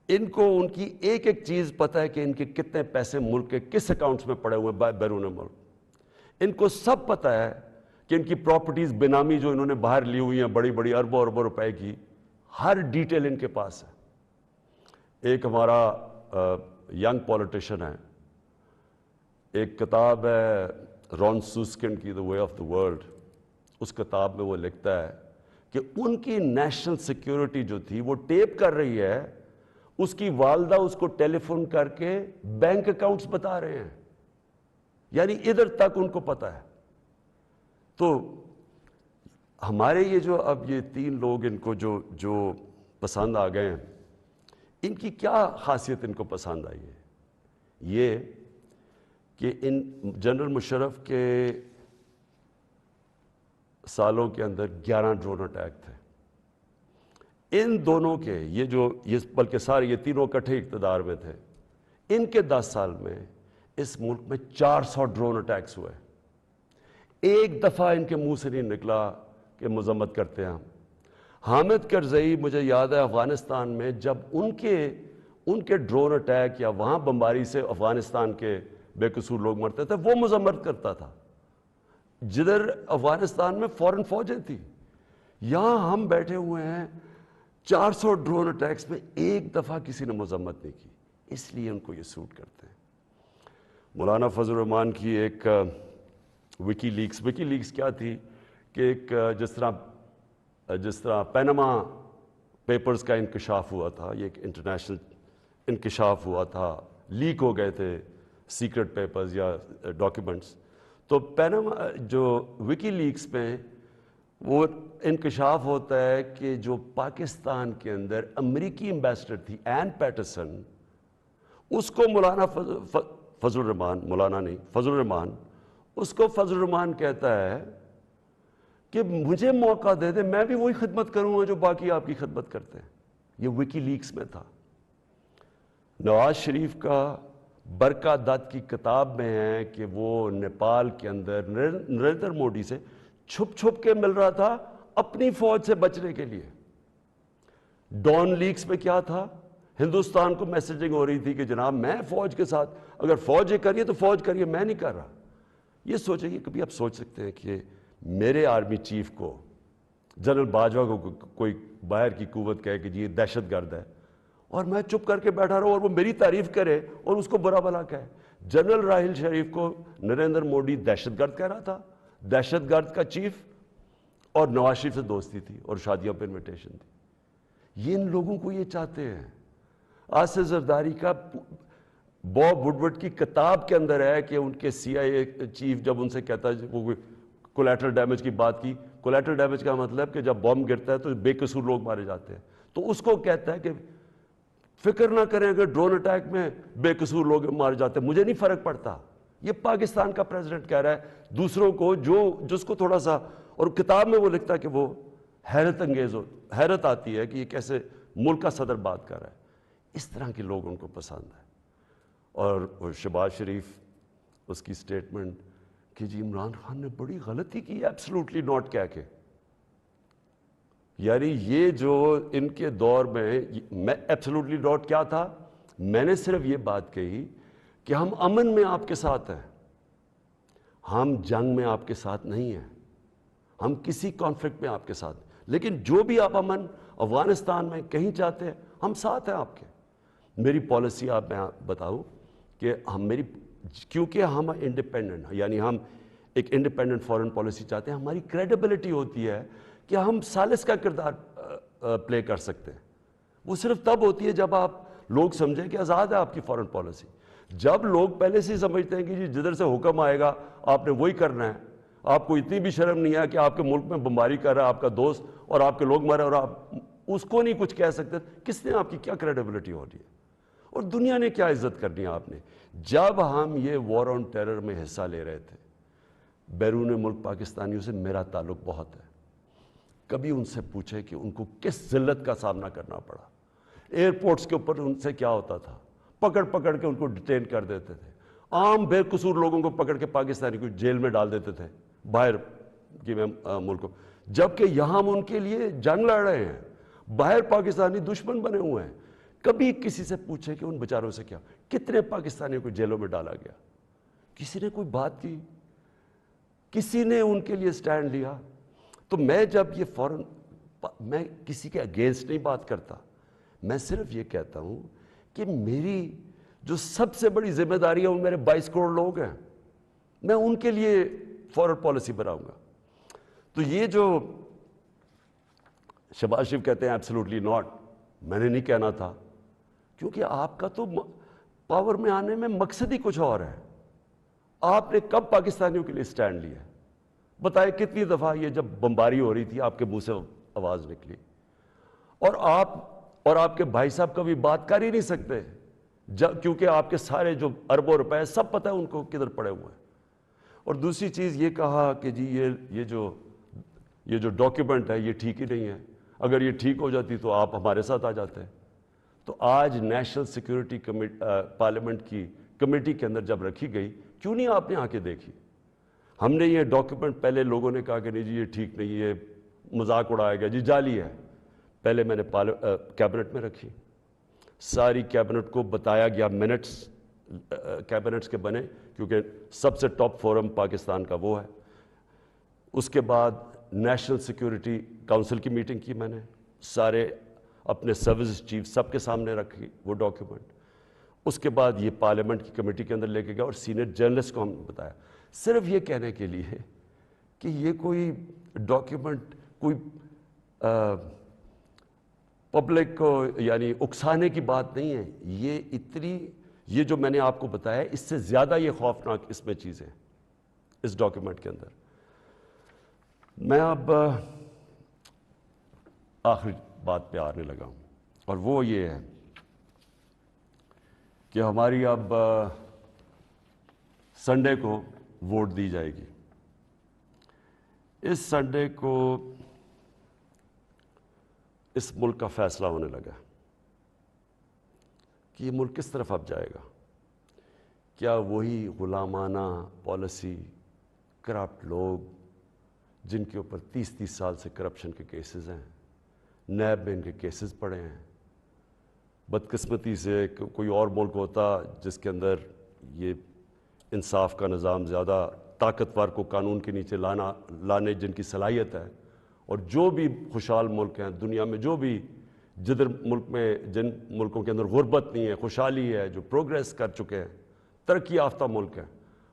ان کو ان کی ایک ایک چیز پتہ ہے کہ ان کے کتنے پیسے ملک کے کس اکاؤنٹس میں پڑے ہوئے ہیں بیرون ملک، ان کو سب پتہ ہے کہ ان کی پراپرٹیز بینامی جو انہوں نے باہر لی ہوئی ہیں بڑی بڑی اربوں اربوں روپے کی، ہر ڈیٹیل ان کے پاس ہے۔ ایک ہمارا ینگ پولیٹیشین ہے، ایک کتاب ہے رون سوسکنڈ کی، دا وے آف دا ورلڈ، اس کتاب میں وہ لکھتا ہے کہ ان کی نیشنل سیکیورٹی جو تھی وہ ٹیپ کر رہی ہے، اس کی والدہ اس کو ٹیلی فون کر کے بینک اکاؤنٹس بتا رہے ہیں، یعنی ادھر تک ان کو پتہ ہے۔ تو ہمارے یہ جو اب یہ 3 لوگ ان کو جو پسند آ گئے ہیں، ان کی کیا خاصیت ان کو پسند آئی ہے؟ یہ کہ ان جنرل مشرف کے سالوں کے اندر 11 ڈرون اٹیک تھے، ان دونوں کے یہ بلکہ سارے یہ تینوں اکٹھے اقتدار میں تھے، ان کے 10 سال میں اس ملک میں 400 ڈرون اٹیکس ہوئے، ایک دفعہ ان کے منہ سے نہیں نکلا کہ مذمت کرتے ہیں ہم۔ حامد کرزئی مجھے یاد ہے افغانستان میں جب ان کے ڈرون اٹیک یا وہاں بمباری سے افغانستان کے بے قصور لوگ مرتے تھے، وہ مذمت کرتا تھا، جدھر افغانستان میں فورن فوجیں تھیں، یہاں ہم بیٹھے ہوئے ہیں 400 ڈرون اٹیکس میں ایک دفعہ کسی نے مذمت نہیں کی، اس لیے ان کو یہ سوٹ کرتے ہیں۔ مولانا فضل الرحمان کی ایک وکی لیکس کیا تھی کہ ایک جس طرح پینما پیپرز کا انکشاف ہوا تھا، یہ ایک انٹرنیشنل انکشاف ہوا تھا، لیک ہو گئے تھے سیکرٹ پیپرز یا ڈاکیومنٹس، تو پینما جو وکی لیکس میں وہ انکشاف ہوتا ہے کہ جو پاکستان کے اندر امریکی ایمبیسڈر تھی این پیٹرسن، اس کو مولانا فضل الرحمان، مولانا نہیں فضل الرحمان، اس کو فضل الرحمان کہتا ہے کہ مجھے موقع دے دے، میں بھی وہی خدمت کروں گا جو باقی آپ کی خدمت کرتے ہیں۔ یہ وکی لیکس میں تھا۔ نواز شریف کا برکا دت کی کتاب میں ہے کہ وہ نیپال کے اندر نریندر مودی سے چھپ چھپ کے مل رہا تھا اپنی فوج سے بچنے کے لیے۔ ڈان لیکس میں کیا تھا؟ ہندوستان کو میسیجنگ ہو رہی تھی کہ جناب میں فوج کے ساتھ، اگر فوج یہ کریے تو فوج کریے، میں نہیں کر رہا۔ یہ سوچیں کہ کبھی آپ سوچ سکتے ہیں کہ میرے آرمی چیف کو، جنرل باجوہ کو کوئی باہر کی قوت کہے کہ جی یہ دہشت گرد ہے، اور میں چپ کر کے بیٹھا رہا ہوں اور وہ میری تعریف کرے اور اس کو برا بھلا کہے۔ جنرل راحیل شریف کو نریندر مودی دہشت گرد کہہ رہا تھا، دہشت گرد کا چیف، اور نواز شریف سے دوستی تھی اور شادیوں پہ انویٹیشن تھی۔ یہ ان لوگوں کو یہ چاہتے ہیں۔ آصف زرداری کا باب وڈورڈ کی کتاب کے اندر ہے کہ ان کے سی آئی اے چیف جب ان سے کہتا ہے، وہ کولیٹرل ڈیمیج کی بات کی، کولیٹرل ڈیمیج کا مطلب کہ جب بم گرتا ہے تو بے قصور لوگ مارے جاتے ہیں، تو اس کو کہتا ہے کہ فکر نہ کریں اگر ڈرون اٹیک میں بے قصور لوگ مار جاتے، مجھے نہیں فرق پڑتا. یہ پاکستان کا پریزیڈنٹ کہہ رہا ہے دوسروں کو جس کو تھوڑا سا، اور کتاب میں وہ لکھتا ہے کہ وہ حیرت انگیز حیرت آتی ہے کہ یہ کیسے ملک کا صدر بات کر رہا ہے. اس طرح کے لوگ ان کو پسند ہے. اور شہباز شریف اس کی سٹیٹمنٹ کہ جی عمران خان نے بڑی غلطی کی ایبسلوٹلی ناٹ کہہ کے، یعنی یہ جو ان کے دور میں ایبسلوٹلی ناٹ کیا تھا، میں نے صرف یہ بات کہی کہ ہم امن میں آپ کے ساتھ ہیں، ہم جنگ میں آپ کے ساتھ نہیں ہیں، ہم کسی کانفلکٹ میں آپ کے ساتھ، لیکن جو بھی آپ امن افغانستان میں کہیں چاہتے ہیں ہم ساتھ ہیں آپ کے. میری پالیسی آپ میں بتاؤں کہ کیونکہ ہم انڈیپینڈنٹ ہیں، یعنی ہم ایک انڈیپینڈنٹ فارن پالیسی چاہتے ہیں، ہماری کریڈیبلٹی ہوتی ہے کہ ہم ثالث کا کردار پلے کر سکتے ہیں. وہ صرف تب ہوتی ہے جب آپ لوگ سمجھیں کہ آزاد ہے آپ کی فارن پالیسی. جب لوگ پہلے سے ہی سمجھتے ہیں کہ جی جدھر سے حکم آئے گا آپ نے وہی کرنا ہے، آپ کو اتنی بھی شرم نہیں ہے کہ آپ کے ملک میں بمباری کر رہا ہے آپ کا دوست اور آپ کے لوگ مرے اور آپ اس کو نہیں کچھ کہہ سکتے، کس نے آپ کی کیا کریڈیبلٹی ہو رہی ہے اور دنیا نے کیا عزت کرنی ہے آپ نے. جب ہم یہ وار آن ٹیرر میں حصہ لے رہے تھے، بیرون ملک پاکستانیوں سے میرا تعلق بہت ہے. کبھی ان سے پوچھے کہ ان کو کس ذلت کا سامنا کرنا پڑا. ایئرپورٹس کے اوپر ان سے کیا ہوتا تھا، پکڑ کے ان کو ڈیٹین کر دیتے تھے. عام بے قصور لوگوں کو پکڑ کے پاکستانی کو جیل میں ڈال دیتے تھے باہر کی ملکوں، جبکہ یہاں ہم ان کے لیے جنگ لڑ رہے ہیں، باہر پاکستانی دشمن بنے ہوئے ہیں. کبھی کسی سے پوچھے کہ ان بیچاروں سے کیا، کتنے پاکستانیوں کو جیلوں میں ڈالا گیا، کسی نے کوئی بات کی، کسی نے ان کے لیے سٹینڈ لیا. تو میں جب یہ میں کسی کے اگینسٹ نہیں بات کرتا، میں صرف یہ کہتا ہوں کہ میری جو سب سے بڑی ذمہ داری ہے وہ میرے 22 کروڑ لوگ ہیں، میں ان کے لیے فارن پالیسی بناؤں گا. تو یہ جو شہباز شریف کہتے ہیں ایبسلوٹلی ناٹ، میں نے نہیں کہنا تھا، کیونکہ آپ کا تو پاور میں آنے میں مقصد ہی کچھ اور ہے. آپ نے کب پاکستانیوں کے لیے سٹینڈ لیا؟ بتائے کتنی دفعہ یہ جب بمباری ہو رہی تھی آپ کے منہ سے آواز نکلی، اور آپ کے بھائی صاحب کبھی بات کر ہی نہیں سکتے کیونکہ آپ کے سارے جو اربوں روپے سب پتہ ہے ان کو کدھر پڑے ہوئے ہیں. اور دوسری چیز یہ کہا کہ جی یہ جو ڈاکیومنٹ ہے یہ ٹھیک ہی نہیں ہے، اگر یہ ٹھیک ہو جاتی تو آپ ہمارے ساتھ آ جاتے. تو آج نیشنل سیکیورٹی پارلیمنٹ کی کمیٹی کے اندر جب رکھی گئی، کیوں نہیں آپ نے آ کے دیکھی؟ ہم نے یہ ڈاکیومنٹ پہلے لوگوں نے کہا کہ نہیں جی یہ ٹھیک نہیں، یہ مذاق اڑایا گیا، جی جعلی ہے. پہلے میں نے کیبنٹ میں رکھی، ساری کیبنٹ کو بتایا گیا، منٹس کیبنٹس کے بنے کیونکہ سب سے ٹاپ فورم پاکستان کا وہ ہے. اس کے بعد نیشنل سیکیورٹی کونسل کی میٹنگ کی، میں نے سارے اپنے سروس چیف سب کے سامنے رکھی وہ ڈاکیومنٹ. اس کے بعد یہ پارلیمنٹ کی کمیٹی کے اندر لے کے گیا اور سینئر جرنلسٹ کو ہم نے بتایا، صرف یہ کہنے کے لیے کہ یہ کوئی ڈاکیومنٹ کوئی پبلک کو یعنی اکسانے کی بات نہیں ہے. یہ جو میں نے آپ کو بتایا اس سے زیادہ یہ خوفناک اس میں چیزیں اس ڈاکیومنٹ کے اندر. میں اب آخری بات پہ آنے لگا ہوں اور وہ یہ ہے کہ ہماری اب سنڈے کو ووٹ دی جائے گی. اس سنڈے کو اس ملک کا فیصلہ ہونے لگا کہ یہ ملک کس طرف اب جائے گا. کیا وہی غلامانہ پالیسی، کرپٹ لوگ جن کے اوپر 30 سال سے کرپشن کے کیسز ہیں، نیب میں ان کے کیسز پڑے ہیں. بدقسمتی سے کوئی اور ملک ہوتا جس کے اندر یہ انصاف کا نظام زیادہ طاقتور کو قانون کے نیچے لانے جن کی صلاحیت ہے، اور جو بھی خوشحال ملک ہیں دنیا میں، جو بھی جن ملکوں کے اندر غربت نہیں ہے، خوشحالی ہے، جو پروگریس کر چکے ہیں، ترقی یافتہ ملک ہیں،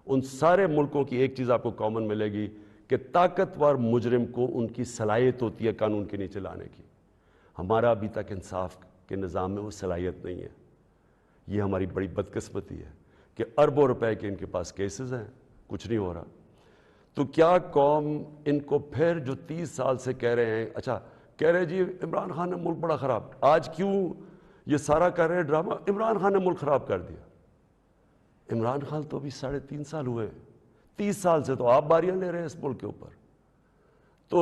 ان سارے ملکوں کی ایک چیز آپ کو کامن ملے گی کہ طاقتور مجرم کو ان کی صلاحیت ہوتی ہے قانون کے نیچے لانے کی. ہمارا ابھی تک انصاف کے نظام میں وہ صلاحیت نہیں ہے. یہ ہماری بڑی بدقسمتی ہے کہ اربوں روپے کے ان کے پاس کیسز ہیں، کچھ نہیں ہو رہا. تو کیا قوم ان کو پھر جو 30 سال سے کہہ رہے ہیں، اچھا کہہ رہے جی عمران خان نے ملک بڑا خراب، آج کیوں یہ سارا کر رہے ہیں ڈرامہ. عمران خان نے ملک خراب کر دیا. عمران خان تو ابھی 3.5 سال ہوئے, 30 سال سے تو آپ باریاں لے رہے ہیں اس ملک کے اوپر. تو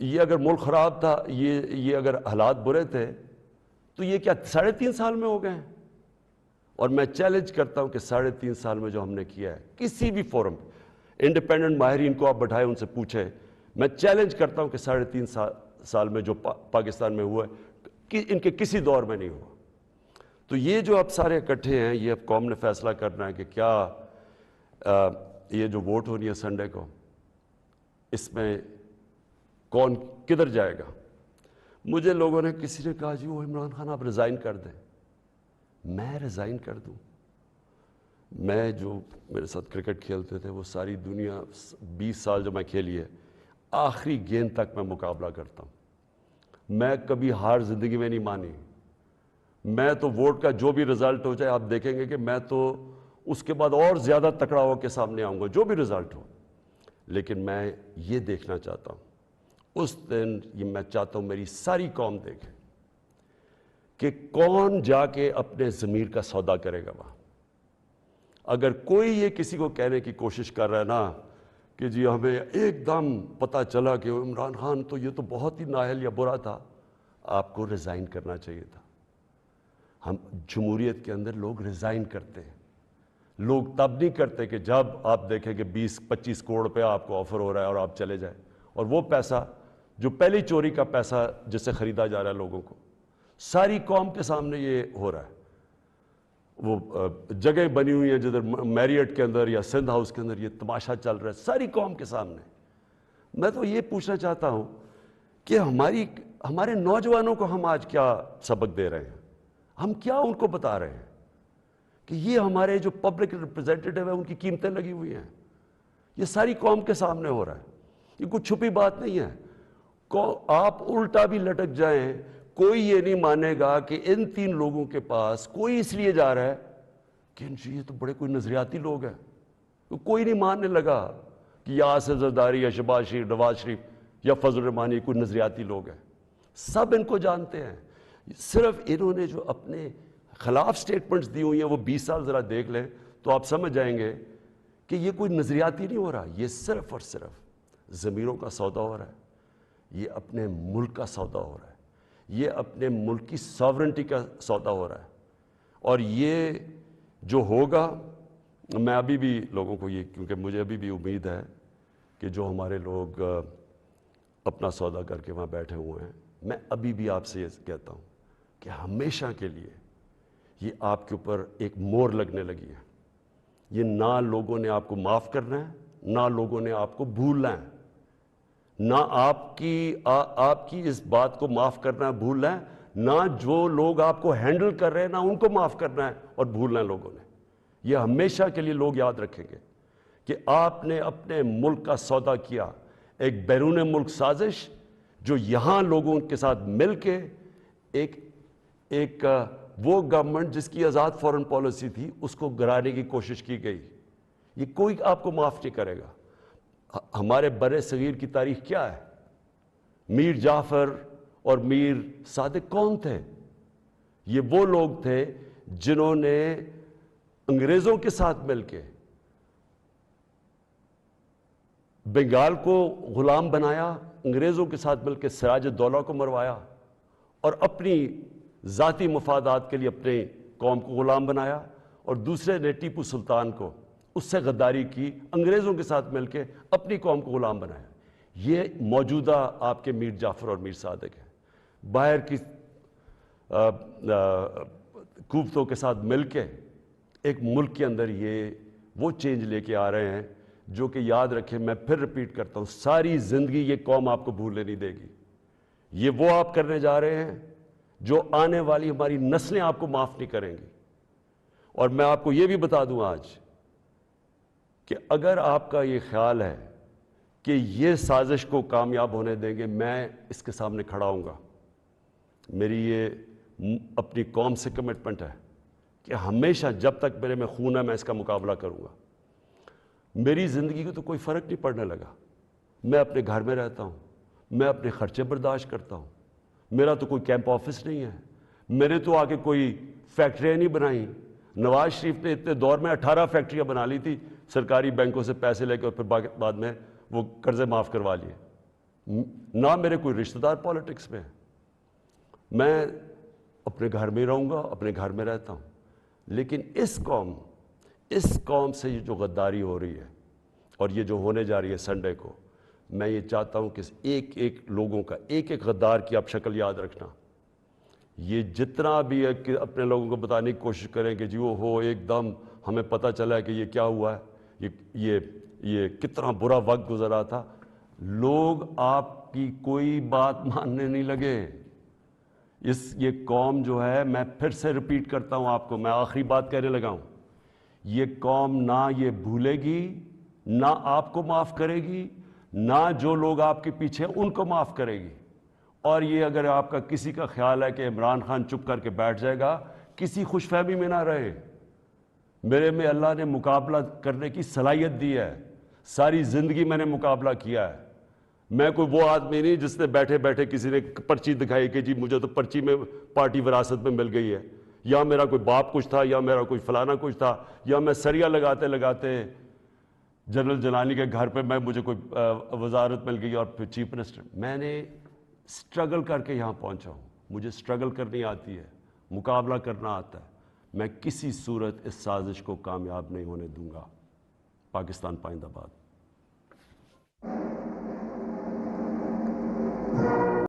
یہ اگر ملک خراب تھا, یہ اگر حالات برے تھے, تو یہ کیا 3.5 سال میں ہو گئے ہیں؟ اور میں چیلنج کرتا ہوں کہ 3.5 سال میں جو ہم نے کیا ہے کسی بھی فورم, انڈیپینڈنٹ ماہرین کو آپ بٹھائے, ان سے پوچھیں, میں چیلنج کرتا ہوں کہ 3.5 سال میں جو پاکستان میں ہوا ہے کہ ان کے کسی دور میں نہیں ہوا. تو یہ جو اب سارے اکٹھے ہیں, یہ اب قوم نے فیصلہ کرنا ہے کہ کیا یہ جو ووٹ ہونی ہے سنڈے کو, اس میں کون کدھر جائے گا. مجھے لوگوں نے, کسی نے کہا جی وہ عمران خان آپ ریزائن کر دیں. میں ریزائن کر دوں؟ میں جو میرے ساتھ کرکٹ کھیلتے تھے وہ ساری دنیا 20 سال جو میں کھیلی ہے, آخری گیند تک میں مقابلہ کرتا ہوں. میں کبھی ہار زندگی میں نہیں مانی. میں تو ووٹ کا جو بھی رزلٹ ہو جائے, آپ دیکھیں گے کہ میں تو اس کے بعد اور زیادہ تکڑا ہو کے سامنے آؤں گا جو بھی رزلٹ ہو. لیکن میں یہ دیکھنا چاہتا ہوں, اس دن یہ میں چاہتا ہوں میری ساری قوم دیکھے کہ کون جا کے اپنے ضمیر کا سودا کرے گا وہاں. اگر کوئی یہ کسی کو کہنے کی کوشش کر رہا ہے نا کہ جی ہمیں ایک دم پتہ چلا کہ عمران خان تو یہ تو بہت ہی نااہل یا برا تھا, آپ کو ریزائن کرنا چاہیے تھا. ہم جمہوریت کے اندر لوگ ریزائن کرتے ہیں. لوگ تب نہیں کرتے کہ جب آپ دیکھیں کہ 20-25 کروڑ روپے آپ کو آفر ہو رہا ہے اور آپ چلے جائیں, اور وہ پیسہ جو پہلی چوری کا پیسہ جس سے خریدا جا رہا ہے لوگوں کو, ساری قوم کے سامنے یہ ہو رہا ہے. وہ جگہ بنی ہوئی ہیں جدھر میریٹ کے اندر یا سندھ ہاؤس کے اندر یہ تماشا چل رہا ہے ساری قوم کے سامنے. میں تو یہ پوچھنا چاہتا ہوں کہ ہمارے نوجوانوں کو ہم آج کیا سبق دے رہے ہیں, ہم کیا ان کو بتا رہے ہیں کہ یہ ہمارے جو پبلک ریپرزینٹیٹیو ہیں ان کی قیمتیں لگی ہوئی ہیں. یہ ساری قوم کے سامنے ہو رہا ہے, یہ کوئی چھپی بات نہیں ہے. آپ الٹا بھی لٹک جائیں, کوئی یہ نہیں مانے گا کہ ان 3 لوگوں کے پاس کوئی اس لیے جا رہا ہے کہ یہ تو بڑے کوئی نظریاتی لوگ ہیں. کوئی نہیں ماننے لگا کہ یا آصف زرداری یا شہباز شریف, نواز شریف یا فضل الرحمانی کوئی نظریاتی لوگ ہیں. سب ان کو جانتے ہیں. صرف انہوں نے جو اپنے خلاف سٹیٹمنٹس دی ہوئی ہیں وہ 20 سال ذرا دیکھ لیں تو آپ سمجھ جائیں گے کہ یہ کوئی نظریاتی نہیں ہو رہا, یہ صرف اور صرف ضمیروں کا سودا ہو رہا ہے. یہ اپنے ملک کا سودا ہو رہا ہے, یہ اپنے ملک کی ساورنٹی کا سودا ہو رہا ہے. اور یہ جو ہوگا, میں ابھی بھی لوگوں کو یہ, کیونکہ مجھے ابھی بھی امید ہے کہ جو ہمارے لوگ اپنا سودا کر کے وہاں بیٹھے ہوئے ہیں, میں ابھی بھی آپ سے یہ کہتا ہوں کہ ہمیشہ کے لیے یہ آپ کے اوپر ایک مور لگنے لگی ہے. یہ نہ لوگوں نے آپ کو معاف کرنا ہے, نہ لوگوں نے آپ کو بھولنا ہے, نہ آپ کی اس بات کو معاف کرنا ہے بھولنا ہے, نہ جو لوگ آپ کو ہینڈل کر رہے ہیں نہ ان کو معاف کرنا ہے اور بھولنا ہے لوگوں نے. یہ ہمیشہ کے لیے لوگ یاد رکھیں گے کہ آپ نے اپنے ملک کا سودا کیا, ایک بیرون ملک سازش جو یہاں لوگوں کے ساتھ مل کے ایک وہ گورنمنٹ جس کی آزاد فورن پالیسی تھی اس کو گرانے کی کوشش کی گئی. یہ کوئی آپ کو معاف نہیں کرے گا. ہمارے بر صغیر کی تاریخ کیا ہے؟ میر جعفر اور میر صادق کون تھے؟ یہ وہ لوگ تھے جنہوں نے انگریزوں کے ساتھ مل کے بنگال کو غلام بنایا, انگریزوں کے ساتھ مل کے سراج الدولہ کو مروایا اور اپنی ذاتی مفادات کے لیے اپنے قوم کو غلام بنایا, اور دوسرے نے ٹیپو سلطان کو اس سے غداری کی, انگریزوں کے ساتھ مل کے اپنی قوم کو غلام بنایا. یہ موجودہ آپ کے میر جعفر اور میر صادق ہیں. باہر کی قوتوں کے ساتھ مل کے ایک ملک کے اندر یہ وہ چینج لے کے آ رہے ہیں جو کہ یاد رکھیں, میں پھر ریپیٹ کرتا ہوں, ساری زندگی یہ قوم آپ کو بھولنے نہیں دے گی. یہ وہ آپ کرنے جا رہے ہیں جو آنے والی ہماری نسلیں آپ کو معاف نہیں کریں گی. اور میں آپ کو یہ بھی بتا دوں آج کہ اگر آپ کا یہ خیال ہے کہ یہ سازش کو کامیاب ہونے دیں گے, میں اس کے سامنے کھڑا ہوں گا. میری یہ اپنی قوم سے کمٹمنٹ ہے کہ ہمیشہ جب تک میرے میں خون ہے میں اس کا مقابلہ کروں گا. میری زندگی کو تو کوئی فرق نہیں پڑنے لگا. میں اپنے گھر میں رہتا ہوں, میں اپنے خرچے برداشت کرتا ہوں, میرا تو کوئی کیمپ آفس نہیں ہے, میرے تو آگے کوئی فیکٹریاں نہیں بنائیں. نواز شریف نے اتنے دور میں 18 فیکٹریاں بنا لی تھی سرکاری بینکوں سے پیسے لے کے, اور پھر بعد میں وہ قرضے معاف کروا لیے. نہ میرے کوئی رشتہ دار پالیٹکس میں. میں اپنے گھر میں رہوں گا, اپنے گھر میں رہتا ہوں. لیکن اس قوم سے یہ جو غداری ہو رہی ہے اور یہ جو ہونے جا رہی ہے سنڈے کو, میں یہ چاہتا ہوں کہ ایک ایک لوگوں کا, ایک ایک غدار کی آپ شکل یاد رکھنا. یہ جتنا بھی ہے کہ اپنے لوگوں کو بتانے کی کوشش کریں کہ جی وہ ہو ایک دم ہمیں پتہ چلا ہے کہ یہ کیا ہوا ہے, یہ کتنا برا وقت گزرا تھا. لوگ آپ کی کوئی بات ماننے نہیں لگے. یہ قوم جو ہے, میں پھر سے ریپیٹ کرتا ہوں آپ کو, میں آخری بات کہنے لگا ہوں, یہ قوم نہ یہ بھولے گی, نہ آپ کو معاف کرے گی, نہ جو لوگ آپ کے پیچھے ان کو معاف کرے گی. اور یہ اگر آپ کا کسی کا خیال ہے کہ عمران خان چپ کر کے بیٹھ جائے گا, کسی خوش فہمی میں نہ رہے. میرے میں اللہ نے مقابلہ کرنے کی صلاحیت دی ہے. ساری زندگی میں نے مقابلہ کیا ہے. میں کوئی وہ آدمی نہیں جس نے بیٹھے بیٹھے کسی نے پرچی دکھائی کہ جی مجھے تو پرچی میں پارٹی وراثت میں مل گئی ہے, یا میرا کوئی باپ کچھ تھا, یا میرا کوئی فلانا کچھ تھا, یا میں سریا لگاتے لگاتے جنرل جلانی کے گھر پہ مجھے کوئی وزارت مل گئی اور پھر چیف منسٹر. میں نے سٹرگل کر کے یہاں پہنچا ہوں. مجھے سٹرگل کرنی آتی ہے, مقابلہ کرنا آتا ہے. میں کسی صورت اس سازش کو کامیاب نہیں ہونے دوں گا. پاکستان پائندہ باد.